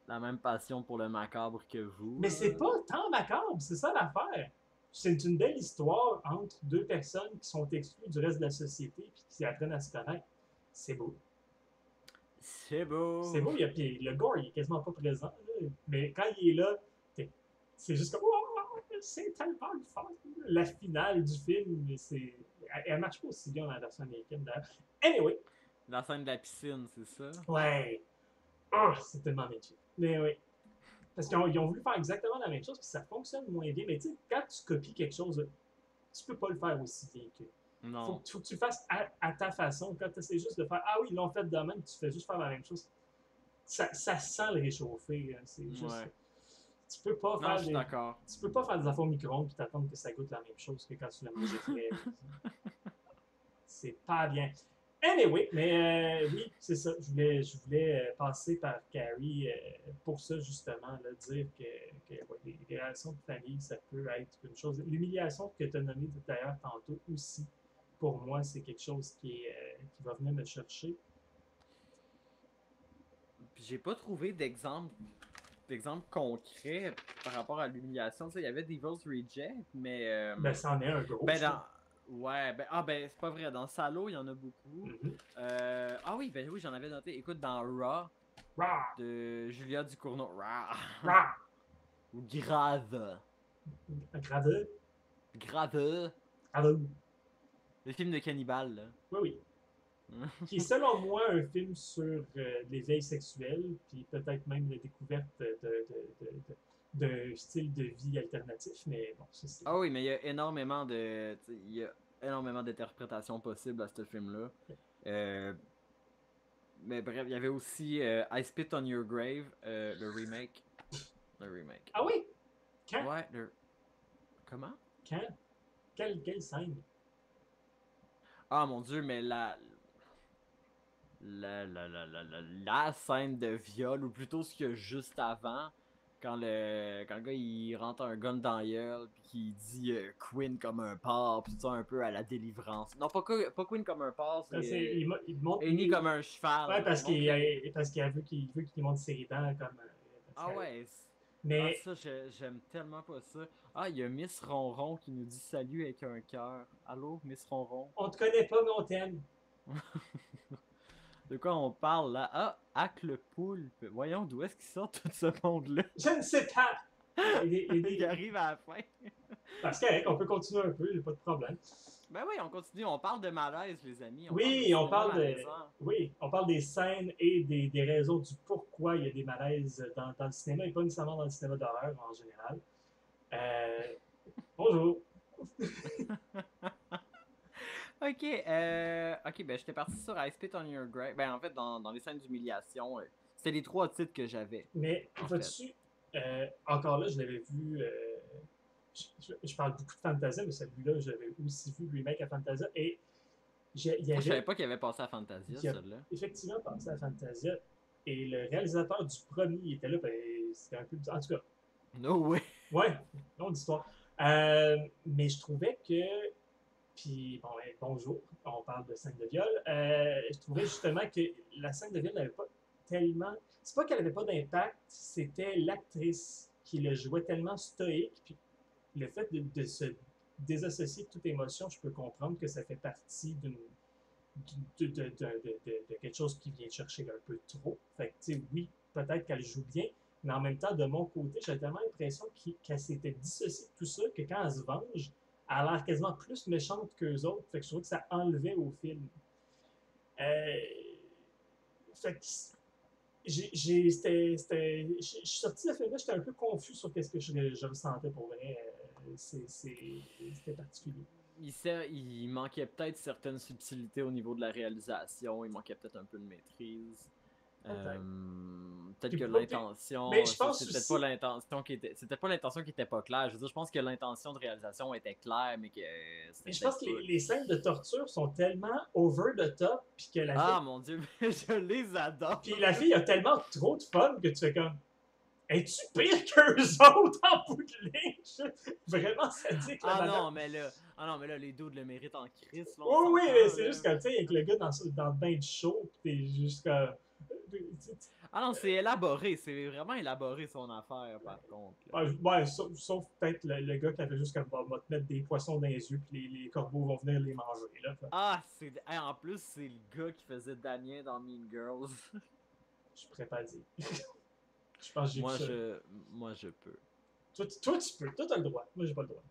la même passion pour le macabre que vous. Mais c'est pas tant macabre, c'est ça l'affaire. C'est une belle histoire entre deux personnes qui sont exclues du reste de la société et qui apprennent à se connaître. C'est beau. C'est beau. C'est beau, puis le gore, il est quasiment pas présent. Là, mais quand il est là, c'est juste comme oh, c'est tellement le fun. La finale du film, elle marche pas aussi bien dans la version américaine d'ailleurs. Anyway. La scène de la piscine, c'est ça? Ouais. Oh, c'est tellement magnifique. Mais oui. Parce qu'ils ont voulu faire exactement la même chose, puis ça fonctionne moins bien. Mais tu sais, quand tu copies quelque chose, tu peux pas le faire aussi bien que. Non. Faut que tu le fasses à ta façon. Quand tu essaies juste de faire, ah oui, ils l'ont fait de même, tu fais juste faire la même chose. Ça sent le réchauffer. Hein. C'est juste. Ouais. Tu peux pas Non, faire je suis d'accord. Tu peux pas faire des affaires au micro-ondes et t'attendre que ça goûte la même chose que quand tu l'as mangé frais. C'est pas bien. Anyway, mais oui, c'est ça. Je voulais passer par Carrie pour ça, justement, là, dire que ouais, les relations de famille, ça peut être une chose. L'humiliation que tu as nommée d'ailleurs tantôt aussi, pour moi, c'est quelque chose qui va venir me chercher. Puis j'ai pas trouvé d'exemple concret par rapport à l'humiliation. Tu sais, il y avait Devil's Reject, mais. Ben, c'en est un gros, Ben, je trouve. dans. Ouais, ben, ben, c'est pas vrai. Dans Salo, il y en a beaucoup. Mhm. Ah oui, ben oui, j'en avais noté. Écoute, dans Raw, Rah! de Julia Ducournau. Raw. Rah! Ou Grave. Grave. Grave. Grave. Le film de cannibale, là. Oui, oui. Qui est selon moi un film sur l'éveil sexuel, puis peut-être même la découverte d'un style de vie alternatif, mais bon, ça c'est. Ah oui, mais il y a énormément de. Tu sais, il y a énormément d'interprétations possibles à ce film-là. Euh, mais bref, il y avait aussi I Spit on Your Grave, le remake. Le remake. Ah oui? Quand? Ouais, le. Comment? Quand? Quelle scène? Ah mon dieu, mais la scène de viol, ou plutôt ce qu'il y a juste avant, quand le gars il rentre un gun dans la gueule, puis qu'il dit Queen comme un porc, puis ça un peu à la délivrance. Non, pas Queen comme un porc, Ça, c'est il montre. Annie comme un cheval. Ouais, parce Il montre qu'il veut qu'il montre ses dents comme. Ah ouais. Ah Mais ça, j'aime tellement pas ça. Ah, il y a Miss Ronron qui nous dit salut avec un cœur. Allô, Miss Ronron? on te connaît pas, mais on t'aime. De quoi on parle là? Ah, Hack le poulpe. Voyons, d'où est-ce qu'il sort tout ce monde-là? Je ne sais pas. Il arrive à la fin. Parce qu'on peut continuer un peu, il n'y a pas de problème. Ben oui, on continue. On parle de malaise, les amis. On parle de Oui, cinéma malaisant. oui, on parle des scènes et des raisons du pourquoi il y a des malaises dans le cinéma et pas nécessairement dans le cinéma d'horreur en général. Euh, bonjour. Ok, ok, ben j'étais parti sur I Spit on Your Grave. Ben en fait, dans les scènes d'humiliation, c'était les 3 titres que j'avais, Mais en fait. vois-tu, encore là, je l'avais vu. Je parle beaucoup de Fantasia, mais celui-là, je l'avais aussi vu, le remake à Fantasia. Et il y Je savais avait. pas qu'il avait passé à Fantasia, Il a celui-là. effectivement pensé à Fantasia. Et le réalisateur du premier, il était là, ben, c'était un peu bizarre. En tout cas, No way! ouais, longue histoire. Mais je trouvais que. Puis, bon, bonjour, on parle de scène de viol. Je trouvais justement que la scène de viol n'avait pas tellement. C'est pas qu'elle n'avait pas d'impact, c'était l'actrice qui le jouait tellement stoïque. Puis le fait de se désassocier de toute émotion, je peux comprendre que ça fait partie de quelque chose qui vient chercher un peu trop. Fait que, tu sais, oui, peut-être qu'elle joue bien, mais en même temps, de mon côté, j'ai tellement l'impression qu'elle s'était dissociée de tout ça que quand elle se venge, elle a l'air quasiment plus méchante qu'eux autres. Fait que je trouve que ça enlevait au film. Euh, fait que je suis sorti de ce film-là, j'étais un peu confus sur qu'est-ce que je ressentais pour vrai. C'était particulier. Il manquait peut-être certaines subtilités au niveau de la réalisation, il manquait peut-être un peu de maîtrise. Peut-être. Peut-être Puis, que mais l'intention, je pense c'était aussi. pas l'intention c'était pas l'intention qui était pas claire. Je veux dire, je pense que l'intention de réalisation était claire, mais que c'était Mais je pense peut-être que pas. les scènes de torture sont tellement over the top, puis que la Ah fille, mon dieu, je les adore! puis la fille a tellement trop de fun que tu fais comme, es-tu pire qu'eux autres en bout de ligne? Vraiment sadique, la madame. Ah non, mais là, les dudes le méritent en crise, là, on Oui, oui, mais s'entend, c'est là. juste comme, tu sais, avec le gars dans le bain de chaud, pis t'es juste comme. Ah non, c'est élaboré, c'est vraiment élaboré son affaire, par contre, là. Ouais, sauf peut-être le gars qui avait juste comme, va te mettre des poissons dans les yeux, puis les corbeaux vont venir les manger, là. Ah, hey, en plus, c'est le gars qui faisait Damien dans Mean Girls. Je pourrais pas dire. Je pense que j'ai vu ça. Moi, je peux. Toi, tu peux. Toi, t'as le droit. Moi, j'ai pas le droit.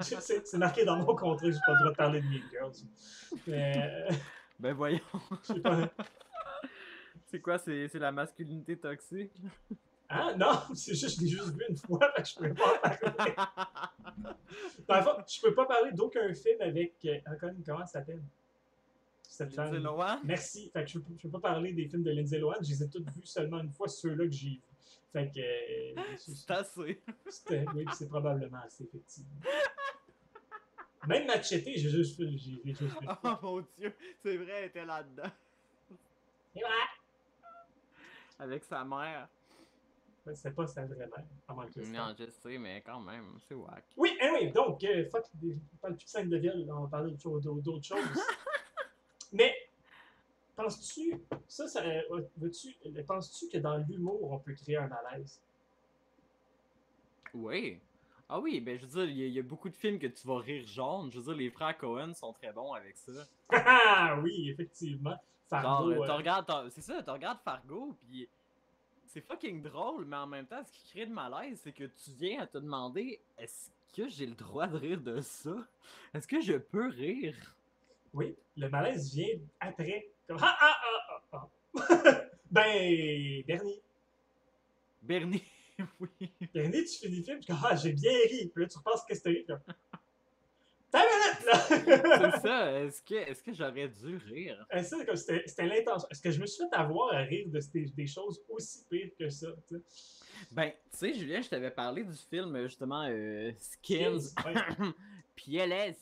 C'est marqué dans mon contrat que j'ai pas le droit de parler de Mean Girls. Mais. Ben voyons. Je sais pas. C'est quoi, c'est la masculinité toxique? Hein? Non, c'est juste, je l'ai juste vu une fois, fait que je peux pas en parler. Dans le fond, je peux pas parler d'aucun film avec. Comment elle s'appelle? Cette Lindsay femme. Lohan? Merci. Fait que je peux pas parler des films de Lindsay Lohan. Je les ai tous vus seulement une fois, ceux-là que j'ai vus. Fait que. C'est assez. Oui, c'est probablement assez, effectivement. Même Machete, j'ai juste vu une Oh fois. mon dieu, c'est vrai, elle était là-dedans. Et voilà! Avec sa mère. C'est pas sa vraie mère, à moins que Non, je sais, mais quand même, c'est wack. Oui, anyway, donc, fuck, on parle plus de scène de viol, on va parler d'autres choses. Mais, penses-tu, penses-tu que dans l'humour, on peut créer un malaise? Oui. Ah oui, ben je veux dire, il y a beaucoup de films que tu vas rire jaune. Je veux dire, les frères Cohen sont très bons avec ça. Ah oui, effectivement. Genre, Fargo, c'est ça, tu regardes Fargo, puis c'est fucking drôle, mais en même temps, ce qui crée de malaise, c'est que tu viens à te demander, est-ce que j'ai le droit de rire de ça? Est-ce que je peux rire? oui, le malaise vient après. Comme, ah, ah, ah, ah, ah. Ben, Bernie. Bernie, oui. Bernie, tu finis le film, tu dis, ah, j'ai bien ri. Puis là, tu repenses qu'est-ce que t'as ri, là. T'as une minute, C'est là! ça, est-ce que j'aurais dû rire? Ça, c'était l'intention. Est-ce que je me suis fait avoir à rire des choses aussi pires que ça? T'sais? Ben, tu sais, Julien, je t'avais parlé du film, justement, Skins, Ouais. PLS,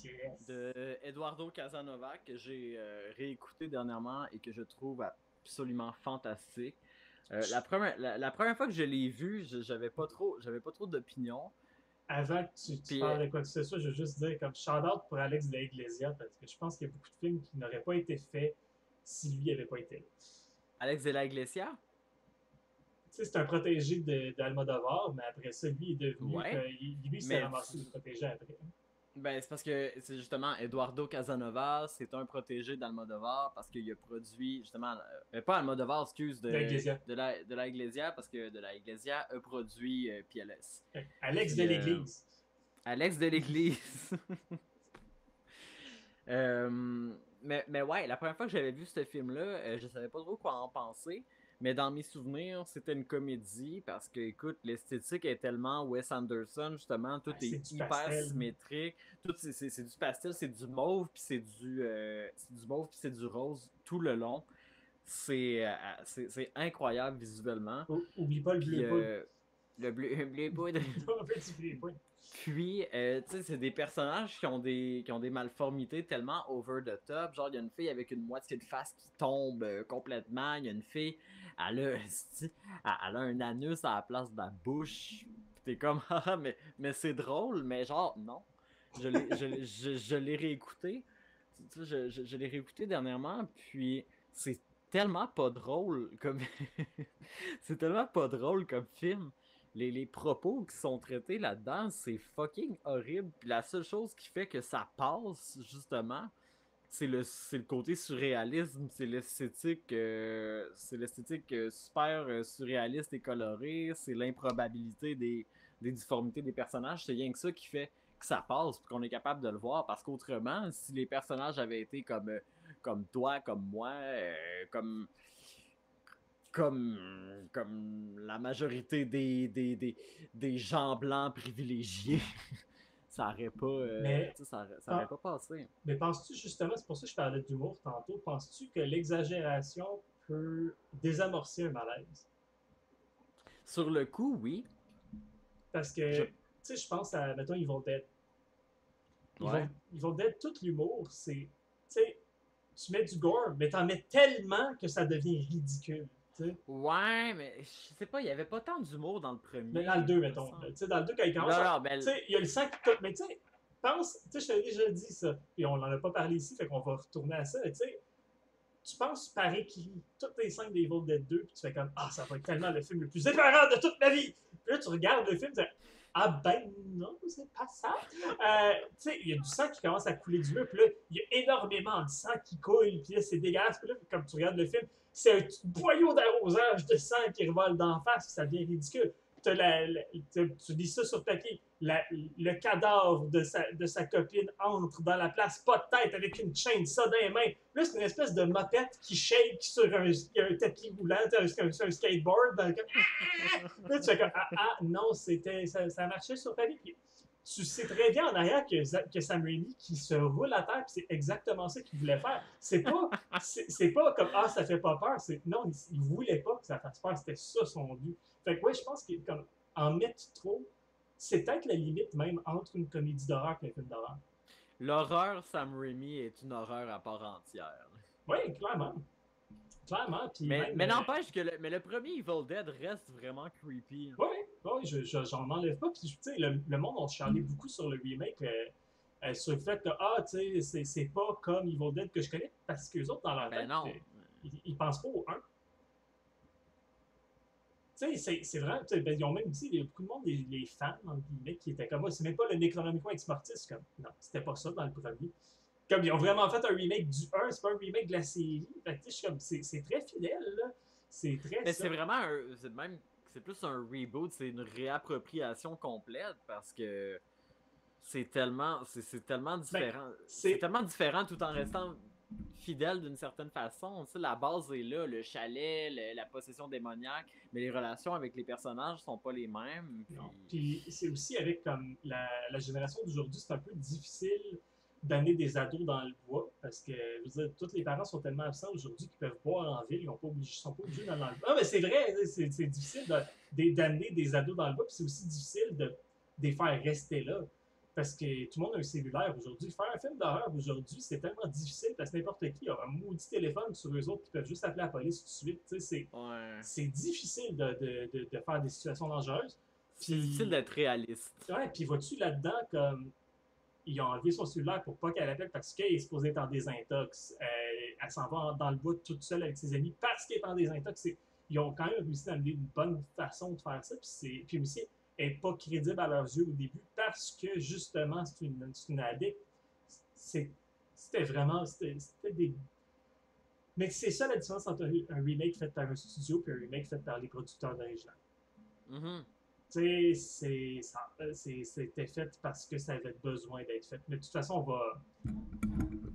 Yes. de Eduardo Casanova, que j'ai réécouté dernièrement et que je trouve absolument fantastique. La première fois que je l'ai vu, j'avais pas trop d'opinion. Avant que tu Puis parles de quoi que ce soit, je veux juste dire comme shout-out pour Alex de la Iglesia parce que je pense qu'il y a beaucoup de films qui n'auraient pas été faits si lui n'avait pas été là. Alex de la Iglesia, Tu sais, c'est un protégé d'Almodovar, mais après ça, lui est devenu. ouais, Lui, il s'est mais ramassé le protégé après. ben, c'est parce que c'est justement Eduardo Casanova, c'est un protégé d'Almodovar parce qu'il a produit justement, pas Almodovar, excuse, De l'Iglesia. de la Iglesia, parce que de la Iglesia a produit PLS. Alex Puis, de l'Église. Alex de l'Église. Mais ouais, la première fois que j'avais vu ce film-là, je savais pas trop quoi en penser. Mais dans mes souvenirs, c'était une comédie parce que, écoute, l'esthétique est tellement Wes Anderson, justement, tout C'est est du hyper pastel. symétrique, tout c'est du pastel, c'est du mauve, puis c'est du mauve, puis c'est du rose tout le long. C'est incroyable visuellement. Oublie pas le Puis bleu poudre. le bleu poudre. En fait, tu oublies pas. Puis, tu sais, c'est des personnages qui ont des malformités tellement over the top. Genre, il y a une fille avec une moitié de face qui tombe complètement. Il y a une fille, elle a un anus à la place de la bouche. Puis t'es comme, ah, mais c'est drôle, mais genre, non. Je l'ai réécouté. Tu sais, je l'ai réécouté dernièrement, puis c'est tellement pas drôle comme. C'est tellement pas drôle comme film. Les propos qui sont traités là-dedans, c'est fucking horrible. Puis la seule chose qui fait que ça passe, justement, c'est le côté surréalisme, c'est l'esthétique super surréaliste et colorée, c'est l'improbabilité des difformités des personnages. C'est rien que ça qui fait que ça passe, puis qu'on est capable de le voir. Parce qu'autrement, si les personnages avaient été comme toi, comme moi, comme la majorité des gens blancs privilégiés, ça aurait pas, Mais, ça aurait pas passé. mais penses-tu justement, c'est pour ça que je parlais d'humour tantôt, penses-tu que l'exagération peut désamorcer un malaise? Sur le coup, oui. Parce que, tu sais, je pense à, mettons, Evil Dead. Ouais. Evil Dead, tout l'humour, c'est, tu sais, tu mets du gore, mais t'en mets tellement que ça devient ridicule. T'sais. Ouais, mais je sais pas, il y avait pas tant d'humour dans le premier. Mais dans le 2, mettons. Tu sais, dans le 2, quand il commence. Tu sais, il y a le sang qui coûte. Mais tu sais, pense, tu sais, je t'avais déjà dit ça, puis on n'en a pas parlé ici, fait qu'on va retourner à ça. Tu sais, tu penses par écrit toutes les scènes d'Evil Dead 2, puis tu fais comme, ah, ça va être tellement le film le plus épeurant de toute ma vie. Puis là, tu regardes le film, tu fais, ah ben non, c'est pas ça. Tu sais, il y a du sang qui commence à couler du mur, puis là, il y a énormément de sang qui coule, puis là, c'est dégueulasse. Puis là, comme tu regardes le film, c'est un boyau d'arrosage de sang qui revole d'en face, ça devient ridicule. tu lis ça sur papier. Le cadavre de sa copine entre dans la place, pas de tête, avec une chaîne, ça dans les mains. Là, c'est une espèce de mopette qui shake sur un tapis roulant, sur un skateboard. Là, tu fais comme, non, ça marchait sur papier. Puis, tu sais très bien en arrière que Sam Raimi qui se roule à terre, puis c'est exactement ça qu'il voulait faire. C'est pas comme ça fait pas peur. Non, il voulait pas que ça fasse peur. C'était ça son but. Fait que ouais, je pense qu'en en mettre trop, c'est peut-être la limite même entre une comédie d'horreur et un film d'horreur. L'horreur Sam Raimi est une horreur à part entière. Oui, clairement. Clairement. Mais n'empêche que le premier Evil Dead reste vraiment creepy. Oui, j'en enlève pas. Puis, tu sais, le monde a chialé beaucoup sur le remake, sur le fait que, tu sais, c'est pas comme Evil Dead que je connais, parce qu'eux autres, dans leur tête, ils pensent pas au 1. Tu sais, c'est vrai, ben, ils ont même dit, il y a beaucoup de monde, les fans, entre guillemets, qui étaient comme moi, c'est même pas le Necronomicon Ex Mortis, comme, non, c'était pas ça dans le premier. Comme ils ont vraiment fait un remake du 1, c'est pas un remake de la série. Fait que, je suis comme, c'est très fidèle, là. C'est très. Mais c'est vraiment c'est plus un reboot, c'est une réappropriation complète parce que c'est tellement différent. C'est tellement différent tout en restant fidèle d'une certaine façon. Tu sais, la base est là, le chalet, la possession démoniaque, mais les relations avec les personnages sont pas les mêmes. Puis c'est aussi avec comme la génération d'aujourd'hui, c'est un peu difficile d'amener des ados dans le bois parce que je veux dire, tous les parents sont tellement absents aujourd'hui qu'ils peuvent boire en ville, ils sont pas obligés d'aller dans le bois. Ah, mais c'est vrai, c'est difficile d'amener des ados dans le bois, puis c'est aussi difficile de les faire rester là. Parce que tout le monde a un cellulaire aujourd'hui. Faire un film d'horreur aujourd'hui, c'est tellement difficile parce que n'importe qui a un maudit téléphone sur eux autres qui peuvent juste appeler la police tout de suite. C'est difficile de faire des situations dangereuses. C'est difficile d'être réaliste. Ouais, puis vois-tu là-dedans, comme ils ont enlevé son cellulaire pour pas qu'elle appelle parce qu'elle est supposée être en désintox. Elle s'en va dans le bois toute seule avec ses amis parce qu'elle est en désintox. Ils ont quand même réussi à amener une bonne façon de faire ça. Puis aussi, elle n'est pas crédible à leurs yeux au début parce que justement, c'est une addict. C'était vraiment. C'était des. Mais c'est ça la différence entre un remake fait par un studio et un remake fait par les producteurs d'original. Mm-hmm. Tu sais, c'était fait parce que ça avait besoin d'être fait. Mais de toute façon, on va.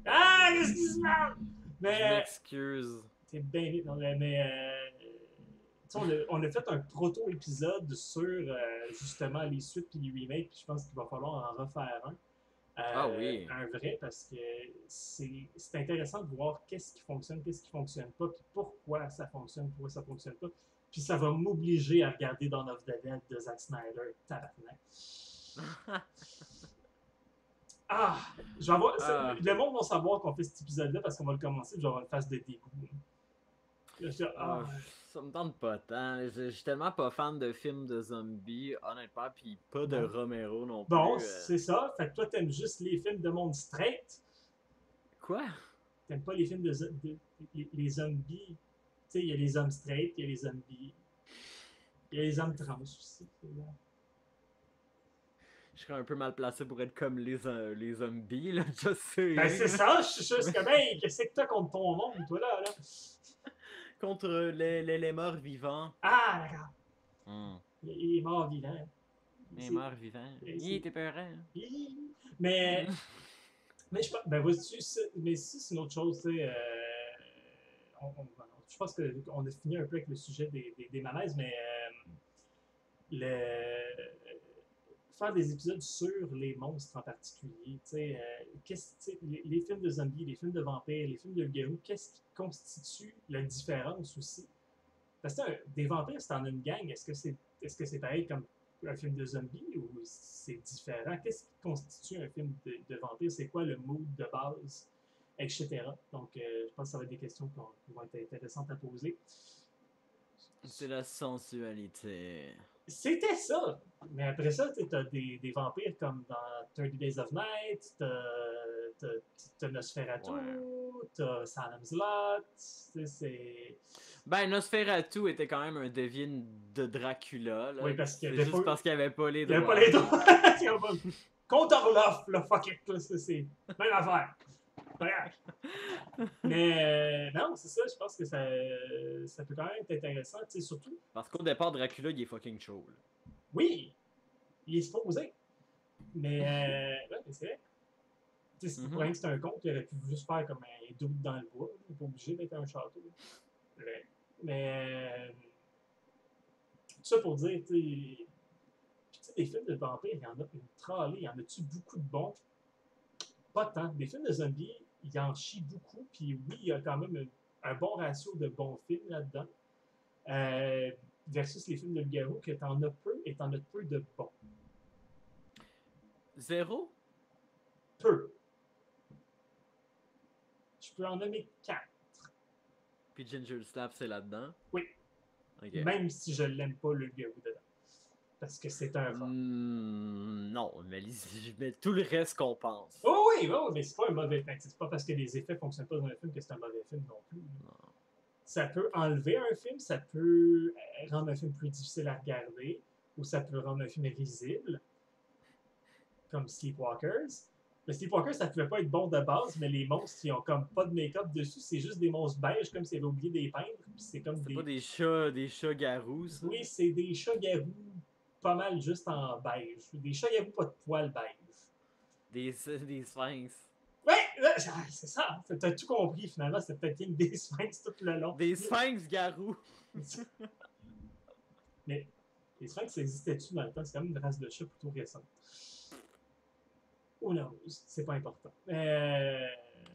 Qu'est-ce qui se passe? Mais. Je m'excuse. C'est bien vite, non, mais. On a fait un proto-épisode sur justement les suites et les remakes, puis je pense qu'il va falloir en refaire un. Oui. Un vrai, parce que c'est intéressant de voir qu'est-ce qui fonctionne pas, puis pourquoi ça fonctionne pas. Puis ça va m'obliger à regarder Dawn of the Dead de Zack Snyder, tabarnak. Je vais avoir, le monde va savoir qu'on fait cet épisode-là parce qu'on va le commencer, puis je vais avoir une phase de dégoût. Ça me tente pas tant. Je suis tellement pas fan de films de zombies, honnêtement, pis pas de Romero non plus. Bon, c'est ça. Fait que toi, t'aimes juste les films de monde straight. Quoi? T'aimes pas les films les zombies. Tu sais, il y a les hommes straight, il y a les zombies. Il y a les hommes trans aussi. Je serais un peu mal placé pour être comme les zombies, là, je sais. Ben, c'est ça, je suis juste comme, hey, qu'est-ce que t'as contre ton monde, toi, là? Contre les morts vivants. Ah, d'accord. Les morts vivants. Les morts vivants. Il était peurant. Mais je pense, ben, mais si c'est une autre chose, tu sais, je pense qu'on a fini un peu avec le sujet des malaises, mais faire des épisodes sur les monstres en particulier, les films de zombies, les films de vampires, les films de loup-garou, qu'est-ce qui constitue la différence aussi? Parce que des vampires, c'est en une gang, est-ce que c'est pareil comme un film de zombies ou c'est différent? Qu'est-ce qui constitue un film de vampires? C'est quoi le mood de base, etc. Donc, je pense que ça va être des questions qui vont être intéressantes à poser. C'est la sensualité. C'était ça! Mais après ça, t'as des vampires comme dans 30 Days of Night, t'as Nosferatu, t'as Salem's Lot, c'est... Ben, Nosferatu était quand même un devin de Dracula, là. Oui, parce qu'il y avait juste parce qu'il n'y avait pas les droits. Il n'y avait pas les droits! Contre Orloff, là, fuck it, là, c'est même affaire. Mais non, c'est ça, je pense que ça peut quand même être intéressant, tu sais, surtout. Parce qu'au départ, Dracula, il est fucking chaud, là. Oui, il est supposé. Mais, ouais, mais c'est vrai. Tu sais, pour rien que c'est un conte, il aurait pu juste faire comme un doute dans le bois. Il n'est pas obligé d'être un château. Ouais. Mais, tout ça pour dire, tu sais, des films de vampires, il y en a une tralée. Il y en a-tu beaucoup de bons? Pas tant. Des films de zombies, il y en chie beaucoup. Puis oui, il y a quand même un bon ratio de bons films là-dedans. Euh, versus les films de loup-garou, que t'en as peu et t'en as peu de bons. Zéro? Peu. Je peux en nommer 4. Puis Ginger Snap, c'est là-dedans? Oui. Ok. Même si je l'aime pas, le loup-garou dedans. Parce que c'est un rat. Non, mais tout le reste qu'on pense. Oh oui, oh, mais c'est pas un mauvais film. C'est pas parce que les effets fonctionnent pas dans un film que c'est un mauvais film non plus. Non. Ça peut enlever un film, ça peut rendre un film plus difficile à regarder, ou ça peut rendre un film risible, comme Sleepwalkers. Mais Sleepwalkers, ça pouvait pas être bon de base, mais les monstres, ils ont comme pas de make-up dessus, c'est juste des monstres beiges, comme s'ils avaient oublié des peindre, puis c'est comme C'était des... pas des chats garous, ça? Oui, c'est des chats-garous pas mal juste en beige. Des chats-garous pas de poils beige. Des sphinx. Ouais, c'est ça. T'as tout compris finalement. C'était peut-être une des sphinx tout le long. Des sphinx garous! Mais les sphinx existaient-tu dans le temps? C'est quand même une race de chat plutôt récente. Oh non, c'est pas important.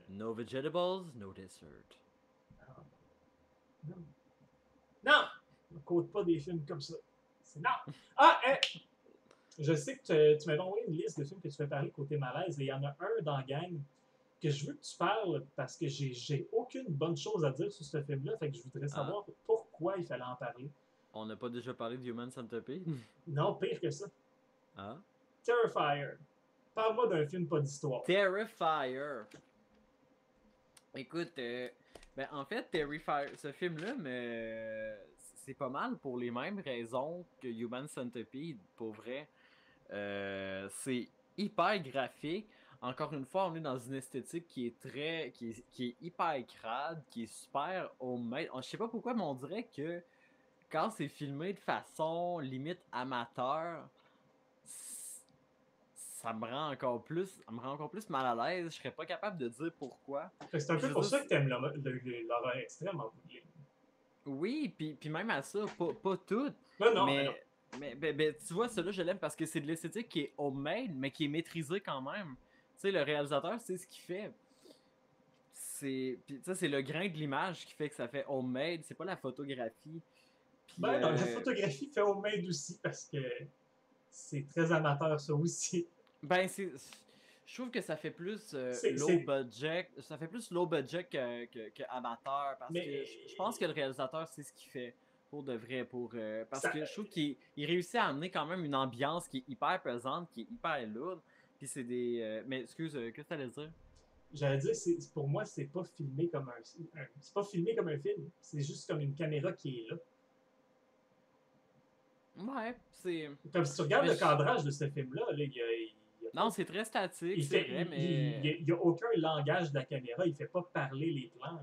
No vegetables, no dessert. Non. Non! On ne code pas des films comme ça. C'est non! Ah, je sais que tu m'avais envoyé une liste de films que tu fais parler côté malaise et il y en a un dans la gang que je veux que tu parles parce que j'ai aucune bonne chose à dire sur ce film-là. Fait que je voudrais savoir pourquoi il fallait en parler. On n'a pas déjà parlé de Human Centipede? Non, pire que ça. Ah? Terrifier. Parle-moi d'un film pas d'histoire. Terrifier. Écoute, ben en fait, Terrifier, ce film-là, c'est pas mal pour les mêmes raisons que Human Centipede, pour vrai. C'est hyper graphique. Encore une fois, on est dans une esthétique qui est qui est hyper crade, qui est super homemade. Je sais pas pourquoi, mais on dirait que quand c'est filmé de façon limite amateur, ça me rend encore plus mal à l'aise. Je serais pas capable de dire pourquoi. C'est un peu pour ça que t'aimes l'horreur extrême en bout de ligne. Oui, puis même à ça, pas toutes. Non, non, mais non. Mais tu vois, celui-là, je l'aime parce que c'est de l'esthétique qui est homemade, mais qui est maîtrisée quand même. Tu sais, le réalisateur, c'est ce qu'il fait. C'est le grain de l'image qui fait que ça fait homemade, c'est pas la photographie. Puis, Ben non, la photographie fait homemade aussi parce que c'est très amateur ça aussi. Ben, je trouve que ça fait plus low budget. Ça fait plus low budget que amateur. Parce que je pense que le réalisateur sait ce qu'il fait pour de vrai. Parce que je trouve qu'il réussit à amener quand même une ambiance qui est hyper pesante, qui est hyper lourde. Puis c'est des. Mais excuse, qu'est-ce que tu allais dire? J'allais dire, pour moi, c'est pas filmé comme c'est pas filmé comme un film. C'est juste comme une caméra qui est là. Ouais, c'est. Comme si tu regardes le cadrage de ce film-là, il y a non, c'est très statique, c'est vrai, mais. Il n'y a aucun langage de la caméra, il fait pas parler les plans.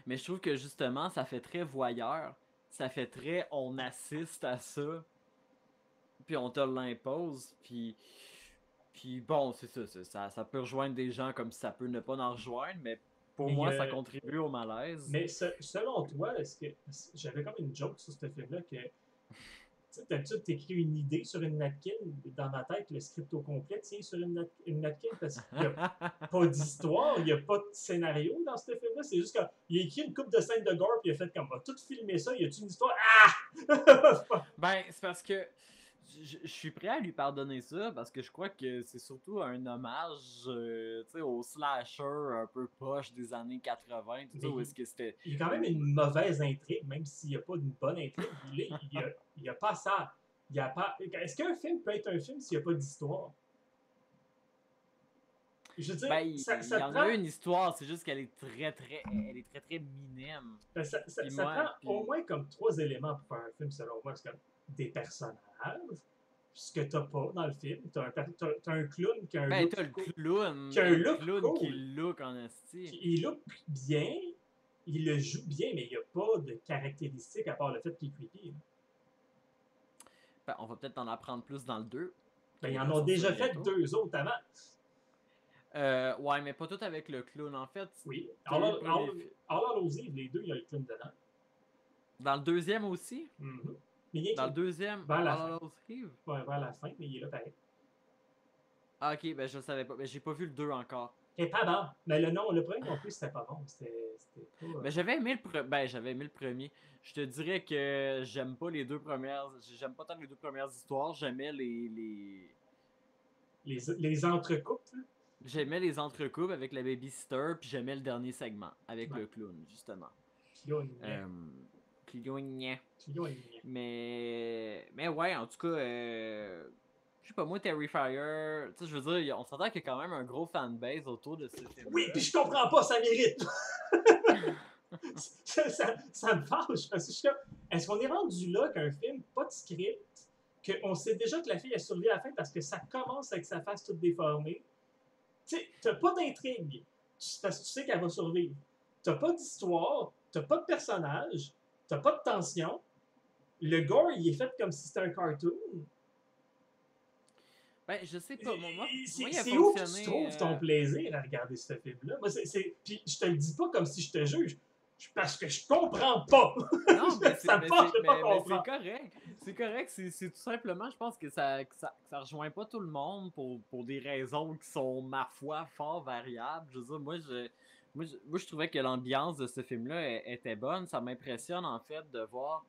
Mais je trouve que justement, ça fait très voyeur. Ça fait très on assiste à ça. Puis on te l'impose. Puis bon, c'est ça, ça peut rejoindre des gens comme ça peut ne pas en rejoindre, mais pour moi, ça contribue au malaise. Mais selon toi, est-ce que. J'avais comme une joke sur ce film-là que. Tu sais, d'habitude, tu écris une idée sur une napkin. Dans ma tête, le script au complet tient sur une napkin parce qu'il n'y a pas d'histoire, il n'y a pas de scénario dans ce film-là. C'est juste qu'il a écrit une coupe de scène de gore puis il a fait comme on va tout filmer ça. Y a-tu une histoire? Ah! Ben, c'est parce que je suis prêt à lui pardonner ça parce que je crois que c'est surtout un hommage au slasher un peu poche des années 80. Où est-ce que c'était... Il y a quand même une mauvaise intrigue, même s'il n'y a pas une bonne intrigue. Il y a pas ça. Est-ce qu'un film peut être un film s'il n'y a pas d'histoire? Je veux dire, il y en a une histoire, c'est juste qu'elle est très minime. Ça prend au moins comme 3 éléments pour faire un film, selon moi. C'est comme des personnages, ce que t'as pas dans le film. T'as un clown qui a un look t'as le clown cool. Qui look en esti. Il look bien, il le joue bien, mais il n'y a pas de caractéristiques à part le fait qu'il est creepy. Ben, on va peut-être en apprendre plus dans le 2. Ben, qui ils va en ont sortir déjà fait bientôt. 2 autres avant. Ouais, mais pas tout avec le clown. En fait, Oui. t'as eu le premier film. All Hallows Eve, les deux, il y a le clown dedans. Dans le deuxième aussi? Mhm. Mais il Dans est le deuxième, vers la All fin. Hallows Eve? Ouais, vers la fin, mais il est là pareil. Ah, ok, ben je savais pas. Ben, j'ai pas vu le 2 encore. Il est pas bon. Mais le premier non plus, c'était pas bon. C'était pas. Ben, j'avais aimé ben, j'avais aimé le premier. Je te dirais que j'aime pas les deux premières. J'aime pas tant les deux premières histoires. Les entrecoupes, là. J'aimais les entrecoupes avec la babysitter, puis j'aimais le dernier segment avec Ouais. le clown, justement. Clown. Clown. Clown. Mais ouais, en tout cas, je sais pas, moi, Terrifier, tu sais, je veux dire, on s'entend qu'il y a quand même un gros fanbase autour de ce Oui, film-là. puis je comprends pas, ça mérite. Ça me fâche parce que je suis comme, est-ce qu'on est rendu là qu'un film, pas de script, qu'on sait déjà que la fille a survécu à la fin parce que ça commence avec sa face toute déformée. Tu sais, t'as pas d'intrigue parce que tu sais qu'elle va survivre. T'as pas d'histoire, t'as pas de personnage, t'as pas de tension. Le gore, il est fait comme si c'était un cartoon. Ben, je sais pas, moi il a C'est où que tu fonctionné. trouves ton plaisir à regarder ce film-là? Puis je te le dis pas comme si je te juge, parce que je comprends pas. Non, mais Ça me fâche de pas mais comprendre. c'est correct. C'est correct, c'est tout simplement, je pense que ça rejoint pas tout le monde pour des raisons qui sont, ma foi, fort variables. Je veux dire, moi, je trouvais que l'ambiance de ce film-là était bonne. Ça m'impressionne, en fait, de voir.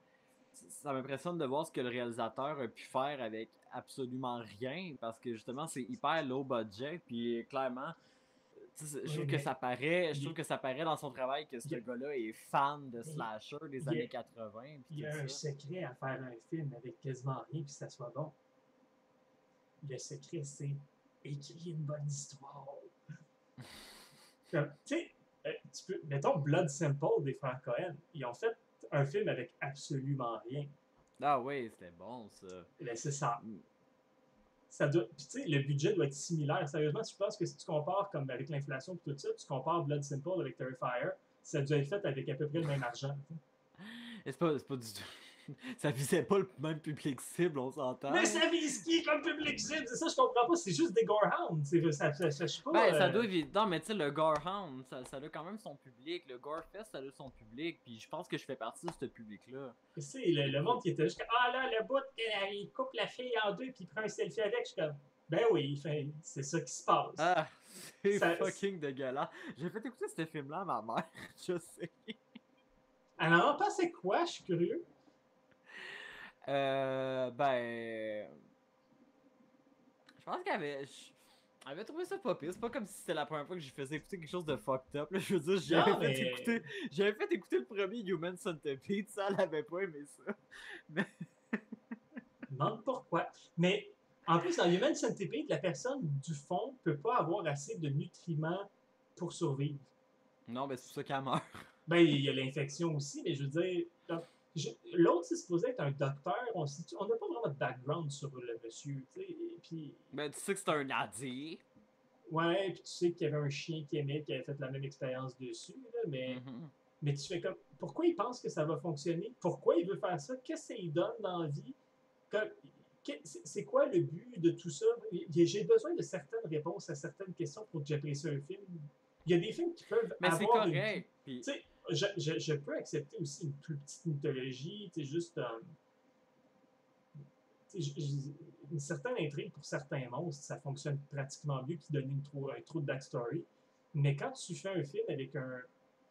Ça m'impressionne de voir ce que le réalisateur a pu faire avec absolument rien, parce que justement, c'est hyper low budget, puis clairement, je trouve que ça paraît, je trouve que ça paraît dans son travail que ce gars-là est fan de slasher des années 80. Il y a un secret à faire un film avec quasiment rien puis que ça soit bon. Le secret, c'est écrire une bonne histoire. Tu sais, mettons Blood Simple des frères Cohen. Ils ont fait un film avec absolument rien. Ah oui, c'était bon ça. Ben, c'est ça. Puis tu sais, le budget doit être similaire. Sérieusement, je pense que si tu compares comme avec l'inflation et tout ça, tu compares Blood Simple avec Terrifier, ça a dû être fait avec à peu près le même argent. C'est pas du tout. Ça visait pas le même public cible, on s'entend. Mais ça vise qui comme public cible? C'est ça, je comprends pas. C'est juste des Gorehounds. Je sais pas. Ben, ça doit évidemment, mais tu sais, le Gorehound, ça a quand même son public. Le Gorefest, ça a son public. Puis je pense que je fais partie de ce public-là. Tu sais, le monde qui était juste comme, ah là, le bout, il coupe la fille en deux puis il prend un selfie avec. Je suis comme, ben oui, c'est ça qui se passe. Ah, c'est fucking dégueulasse. J'ai fait écouter ce film-là à ma mère, je sais. Elle en pensait quoi? Je suis curieux. Ben. Je pense qu'elle avait trouvé ça pas pire. C'est pas comme si c'était la première fois que je faisais écouter quelque chose de fucked up. Là. Je veux dire, j'avais fait écouter le premier Human Centipede, ça, elle avait pas aimé ça. Mais... Je me demande pourquoi. Mais en plus, dans Human Centipede, la personne du fond peut pas avoir assez de nutriments pour survivre. Non, mais c'est pour ça qu'elle meurt. Ben, il y a l'infection aussi, mais je veux dire, l'autre, c'est supposé être un docteur. On n'a pas vraiment de background sur le monsieur, tu sais. Puis, ben, tu sais que c'est un nazi. ouais, puis tu sais qu'il y avait un chien qui aimait, qui avait fait la même expérience dessus, là, mais tu fais comme, pourquoi il pense que ça va fonctionner? Pourquoi il veut faire ça? Qu'est-ce que ça lui donne dans la vie? C'est quoi le but de tout ça? J'ai besoin de certaines réponses à certaines questions pour que j'apprécie un film. Il y a des films qui peuvent mais avoir c'est correct. Tu sais, je peux accepter aussi une plus petite mythologie, tu sais, juste une certaine intrigue pour certains monstres, ça fonctionne pratiquement mieux que donner un trou de backstory. Mais quand tu fais un film avec un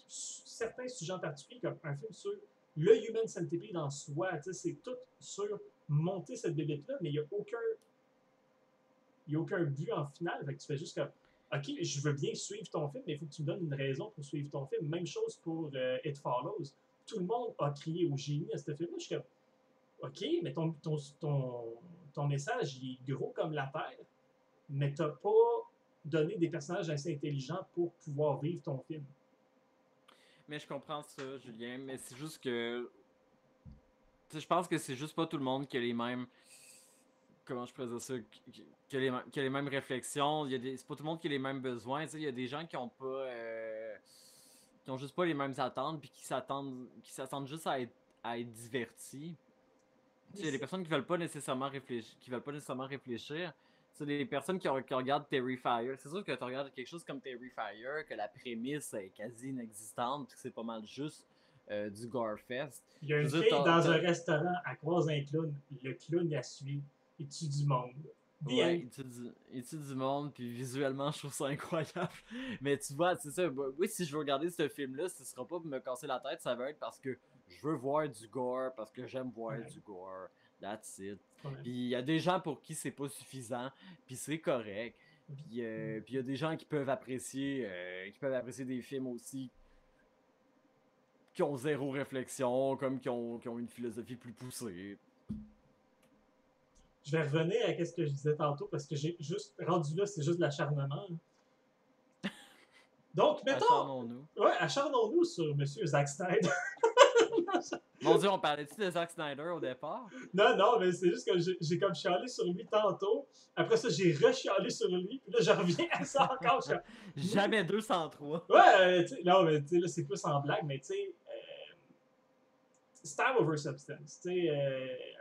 certain sujet en particulier, comme un film sur le Human Centipede en soi, c'est tout sur monter cette bébête-là, mais il n'y a aucun but en finale. Fait que tu fais juste comme, OK, je veux bien suivre ton film, mais il faut que tu me donnes une raison pour suivre ton film. Même chose pour It Follows. Tout le monde a crié au génie à ce film-là. Je suis comme, OK, mais ton message, il est gros comme la Terre, mais tu n'as pas donné des personnages assez intelligents pour pouvoir vivre ton film. Mais je comprends ça, Julien, mais c'est juste que... je pense que c'est juste pas tout le monde qui a les mêmes... Comment je pourrais dire ça? Qui a les mêmes réflexions. C'est pas tout le monde qui a les mêmes besoins. Il y a des gens qui ont pas... qui ont juste pas les mêmes attentes, puis qui s'attendent juste à être divertis. Tu sais, les personnes qui veulent pas nécessairement réfléchir, c'est les personnes qui regardent Terrifier. C'est sûr que tu regardes quelque chose comme Terrifier, que la prémisse est quasi inexistante, que c'est pas mal juste du gore-fest. Il y a Je une veux dire, fille dans un restaurant, elle croise un clown, le clown la suit, il tue du monde. The end. Ouais, il tue du monde, puis visuellement, je trouve ça incroyable. Mais tu vois, c'est ça. Oui, si je veux regarder ce film-là, ce sera pas pour me casser la tête, ça va être parce que je veux voir du gore, parce que j'aime voir Ouais. du gore. That's it. Ouais. Puis il y a des gens pour qui c'est pas suffisant, puis c'est correct. Puis il y a des gens qui peuvent apprécier des films aussi qui ont zéro réflexion, comme qui ont une philosophie plus poussée. Je vais revenir à ce que je disais tantôt parce que j'ai juste rendu là, c'est juste de l'acharnement. Donc, mettons. Acharnons-nous. Ouais, acharnons-nous sur M. Zack Snyder. Mon Dieu, on parlait-tu de Zack Snyder au départ? Non, mais c'est juste que j'ai comme chialé sur lui tantôt. Après ça, j'ai re-chialé sur lui. Puis là, je reviens à ça encore. Jamais 203. Ouais, tu sais, non, mais tu sais, là, c'est plus en blague, mais tu sais, style over substance. Tu sais,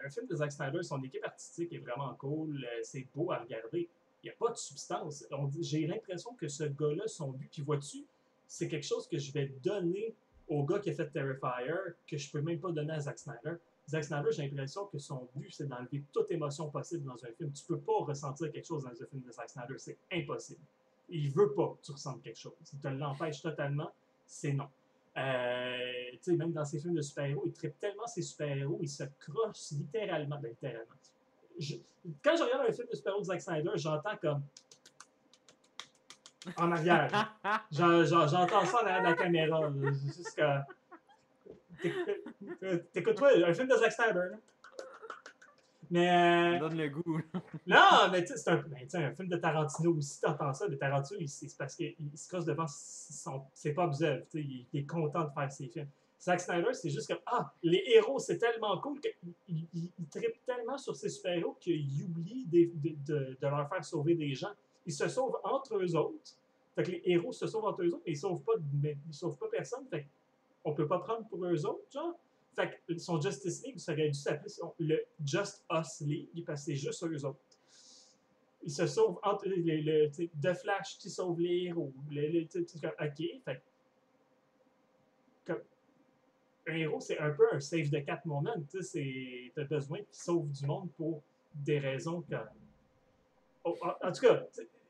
un film de Zack Snyder, son équipe artistique est vraiment cool. C'est beau à regarder. Il n'y a pas de substance. J'ai l'impression que ce gars-là, son but, puis vois-tu, c'est quelque chose que je vais donner au gars qui a fait Terrifier, que je peux même pas donner à Zack Snyder. Zack Snyder, j'ai l'impression que son but, c'est d'enlever toute émotion possible dans un film. Tu peux pas ressentir quelque chose dans un film de Zack Snyder. C'est impossible. Il veut pas que tu ressentes quelque chose. Il te l'empêche totalement. C'est non. Même dans ses films de super-héros, il tripe tellement ses super-héros, il se croche littéralement. Ben, littéralement. Quand je regarde un film de super-héros de Zack Snyder, j'entends comme en arrière. J'entends ça en arrière de la caméra. Juste que. T'écoutes-toi un film de Zack Snyder, là? Mais. Ça donne le goût. Non, mais tu sais, c'est un film de Tarantino aussi, t'entends ça. De Tarantino, c'est parce qu'il se crosse devant ses propres œuvres. Il est content de faire ses films. Zack Snyder, c'est juste comme ah, les héros, c'est tellement cool qu'il trippe tellement sur ses super-héros qu'il oublie de leur faire sauver des gens. Ils se sauvent entre eux autres. Fait que les héros se sauvent entre eux autres, mais ils sauvent pas personne. Fait qu'on peut pas prendre pour eux autres, genre. Fait que son Justice League, ça aurait dû s'appeler le Just Us League, parce que c'est juste eux autres. Ils se sauvent entre The Flash qui sauve les héros. OK, fait comme, un héros, c'est un peu un save the cat moment. T'as besoin qu'il sauve du monde pour des raisons comme. En tout cas,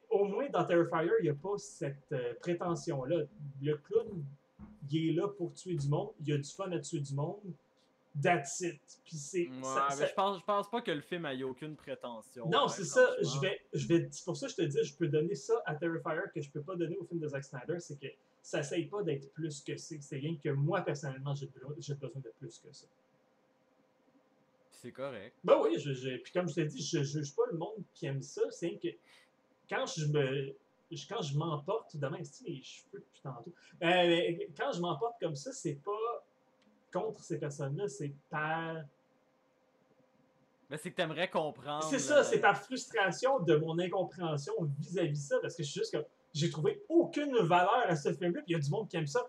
au moins dans Terrifier, il n'y a pas cette prétention-là. Le clown, il est là pour tuer du monde. Il y a du fun à tuer du monde. That's it. Puis c'est. Mais je pense pas que le film ait aucune prétention. Non, c'est ça. C'est pour ça que je te dis, je peux donner ça à Terrifier que je peux pas donner au film de Zack Snyder. C'est que ça essaye pas d'être plus que c'est. C'est rien que moi, personnellement, j'ai besoin de plus que ça. C'est correct. Ben oui, puis comme je t'ai dit, je juge pas le monde qui aime ça. C'est que quand je m'emporte, demain, c'est mes cheveux depuis tantôt. Quand je m'emporte comme ça, c'est pas contre ces personnes-là, c'est par. Mais c'est que t'aimerais comprendre. C'est ça, c'est par frustration de mon incompréhension vis-à-vis ça, parce que je suis juste comme. J'ai trouvé aucune valeur à ce film-là, puis il y a du monde qui aime ça.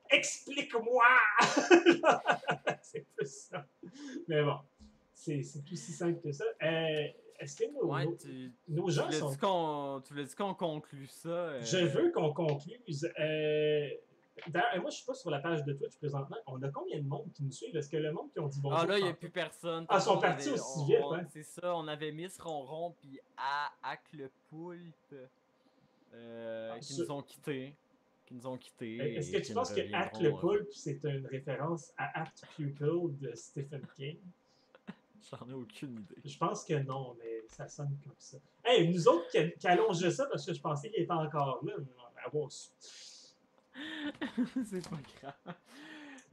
Explique-moi! C'est plus ça. Mais bon, c'est tout si simple que ça. Est-ce que nos gens sont. Tu voulais dire qu'on conclue ça? Je veux qu'on concluse. D'ailleurs, moi, je suis pas sur la page de Twitch présentement. On a combien de monde qui nous suit? Est-ce que le monde qui ont dit bonjour? Ah là, il n'y a plus personne. Ah, ils sont partis aussi vite, hein? C'est ça, on avait Miss Ronron puis Hack le Poulpe qui nous ont quittés. Est-ce que tu penses que Hack le Poulpe, c'est une référence à Act Pupil de Stephen King? J'en ai aucune idée. Je pense que non, mais ça sonne comme ça. Hey, nous autres qui allongeons ça parce que je pensais qu'il était encore là, mais on va avoir su. C'est pas grave.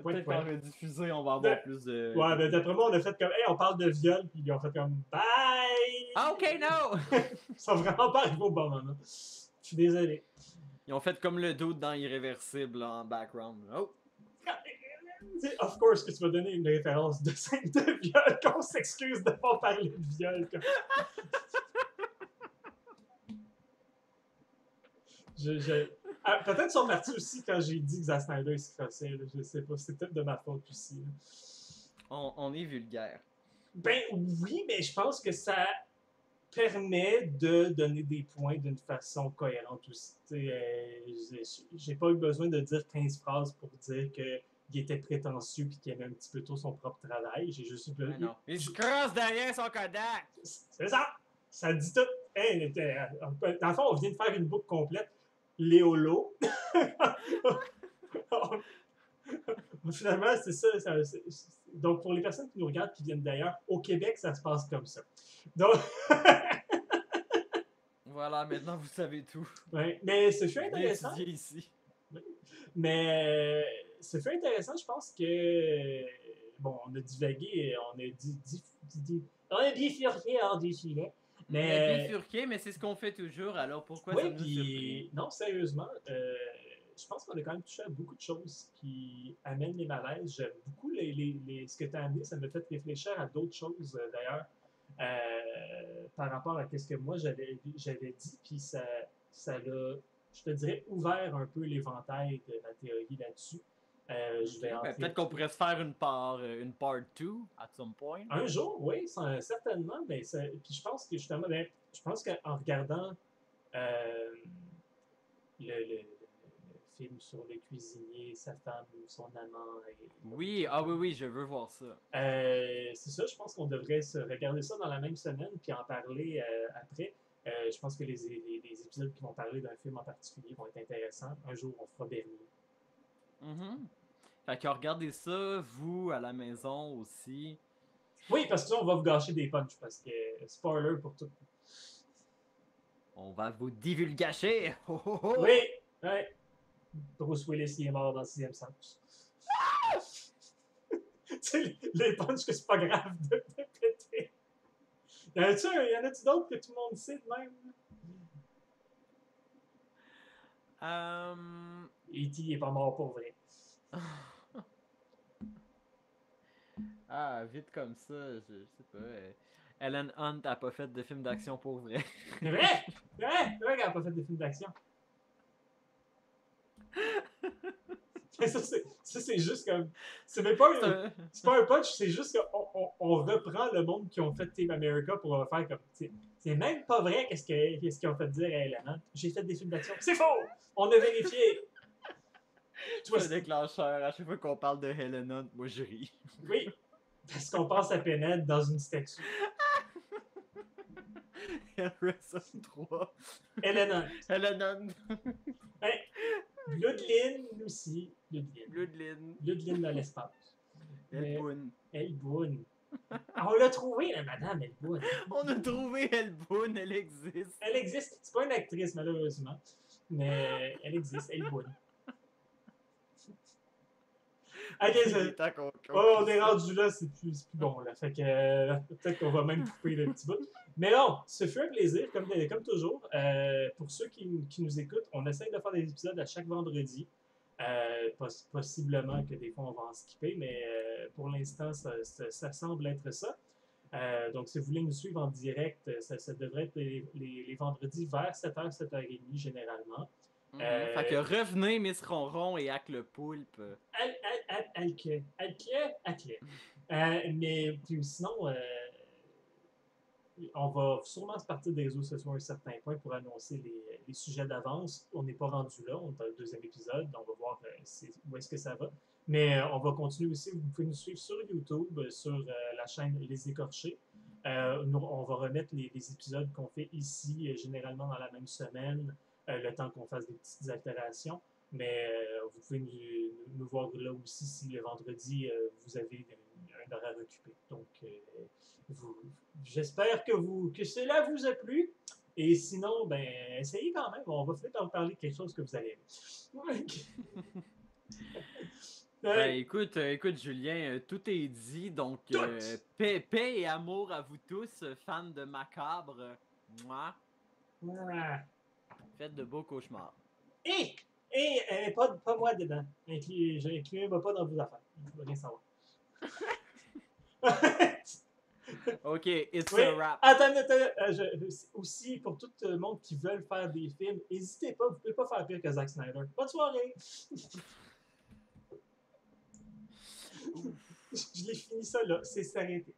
Peut-être qu'en rediffuser, on va avoir plus de. Ouais, ben d'après moi, on a fait comme, hey, on parle de viol, puis ils ont fait comme, bye! Ah, ok, no! Ils sont vraiment pas arrivés au bon moment. Je suis désolé. Ils ont fait comme le doute dans Irréversible en background. Oh! Of course que tu vas donner une référence de scène de viol, qu'on s'excuse de pas parler de viol. Peut-être qu'ils sont partis aussi quand j'ai dit que Zack Snyder se crossait. Je sais pas, c'est peut-être de ma faute aussi. On est vulgaire. Ben oui, mais je pense que ça permet de donner des points d'une façon cohérente aussi. J'ai pas eu besoin de dire 15 phrases pour dire qu'il était prétentieux et qu'il aimait un petit peu trop son propre travail. J'ai juste Mais non. Il se crosse derrière son Kodak! C'est ça! Ça dit tout! Hey, dans le fond, on vient de faire une boucle complète. Léolo. Finalement, c'est ça. Donc, pour les personnes qui nous regardent, qui viennent d'ailleurs, au Québec, ça se passe comme ça. Donc, Voilà, maintenant vous savez tout. ouais, mais ce fut Venez intéressant. étudier ici. Mais ce fut intéressant, je pense que. Bon, on a divagué, on a bifurqué hors du filet. On a Mais. bifurqué, mais c'est ce qu'on fait toujours, alors pourquoi Oui, ça nous surprend? puis. Non, sérieusement, je pense qu'on a quand même touché à beaucoup de choses qui amènent les malaises. J'aime beaucoup ce que tu as amené, ça m'a fait réfléchir à d'autres choses, d'ailleurs, par rapport à ce que moi j'avais dit, puis ça l'a, je te dirais, ouvert un peu l'éventail de ma théorie là-dessus. Je vais Ben, entrer peut-être qu'on pourrait se faire une part 2 at some point. un jour, oui, certainement. Ben, puis je pense que justement, ben, je pense qu'en regardant euh, le film sur le cuisinier, sa femme, son amant. Oui, ah oui, oui, je veux voir ça. C'est ça, je pense qu'on devrait se regarder ça dans la même semaine puis en parler après. Je pense que les épisodes qui vont parler d'un film en particulier vont être intéressants. Un jour, on fera Bernie. Fait que regardez ça, vous, à la maison aussi. Oui, parce que ça, on va vous gâcher des punchs parce que spoiler pour tout. On va vous divulgacher! Oh, oh, oh. Oui, ouais. Bruce Willis, il est mort dans le sixième sens. Tu sais, les punchs que c'est pas grave de péter. Y en a-tu d'autres que tout le monde sait de même? E.T. est pas mort pour vrai. Ah, vite comme ça, je sais pas. Ellen Hunt a pas fait de film d'action pour vrai. C'est vrai! C'est vrai qu'elle a pas fait de films d'action. Ça, c'est juste comme. C'est même pas c'est pas un punch, c'est juste qu'on reprend le monde qui ont fait Team America pour faire comme. C'est même pas vrai qu'est-ce qu'ils ont fait dire à Ellen Hunt. J'ai fait des films d'action. C'est faux! On a vérifié! C'est un déclencheur. À chaque fois qu'on parle de Helen Hunt, moi je ris. Oui, parce qu'on passe à Pinhead dans une statue. Harrison 3. Ellen Hunt. Helen Hunt. Hey, Bloodline aussi. Bloodline. Bloodline dans l'espace. Elboon. Elboon. On l'a trouvé, la madame Elboon. On a trouvé Elboon, elle existe. Elle existe. C'est pas une actrice, malheureusement. Mais elle existe, Elboon. On est rendu là, c'est plus bon. Là. Fait que peut-être qu'on va même couper le petit bout. Mais non, ce fut un plaisir, comme toujours. Pour ceux qui nous écoutent, on essaye de faire des épisodes à chaque vendredi. Possiblement que des fois on va en skipper, mais pour l'instant, ça semble être ça. Donc, si vous voulez nous suivre en direct, ça devrait être les vendredis vers 7h, 7h30 généralement. Fait que revenez, Miss Ronron et Hack le Poulpe. Mais puis sinon, on va sûrement se partir des réseaux sociaux à un certain point pour annoncer les sujets d'avance. On n'est pas rendu là, on est dans le deuxième épisode, on va voir où est-ce que ça va. Mais on va continuer aussi, vous pouvez nous suivre sur YouTube, sur la chaîne Les Écorchés. On va remettre les épisodes qu'on fait ici, généralement dans la même semaine, le temps qu'on fasse des petites altérations. Mais vous pouvez nous voir là aussi si le vendredi, vous avez un horaire occupé. Donc, j'espère que cela vous a plu. Et sinon, ben, essayez quand même. On va finir par vous parler de quelque chose que vous allez aimer. Ben, écoute, Julien, tout est dit. Donc, paix et amour à vous tous, fans de Macabre. Moi. Faites de beaux cauchemars. Et pas moi dedans. Incluez-moi pas dans vos affaires. Je veux rien savoir. Ok, it's a wrap. Attends, aussi, pour tout le monde qui veut faire des films, n'hésitez pas, vous ne pouvez pas faire pire que Zack Snyder. Bonne soirée! Je l'ai fini ça là, c'est s'arrêter.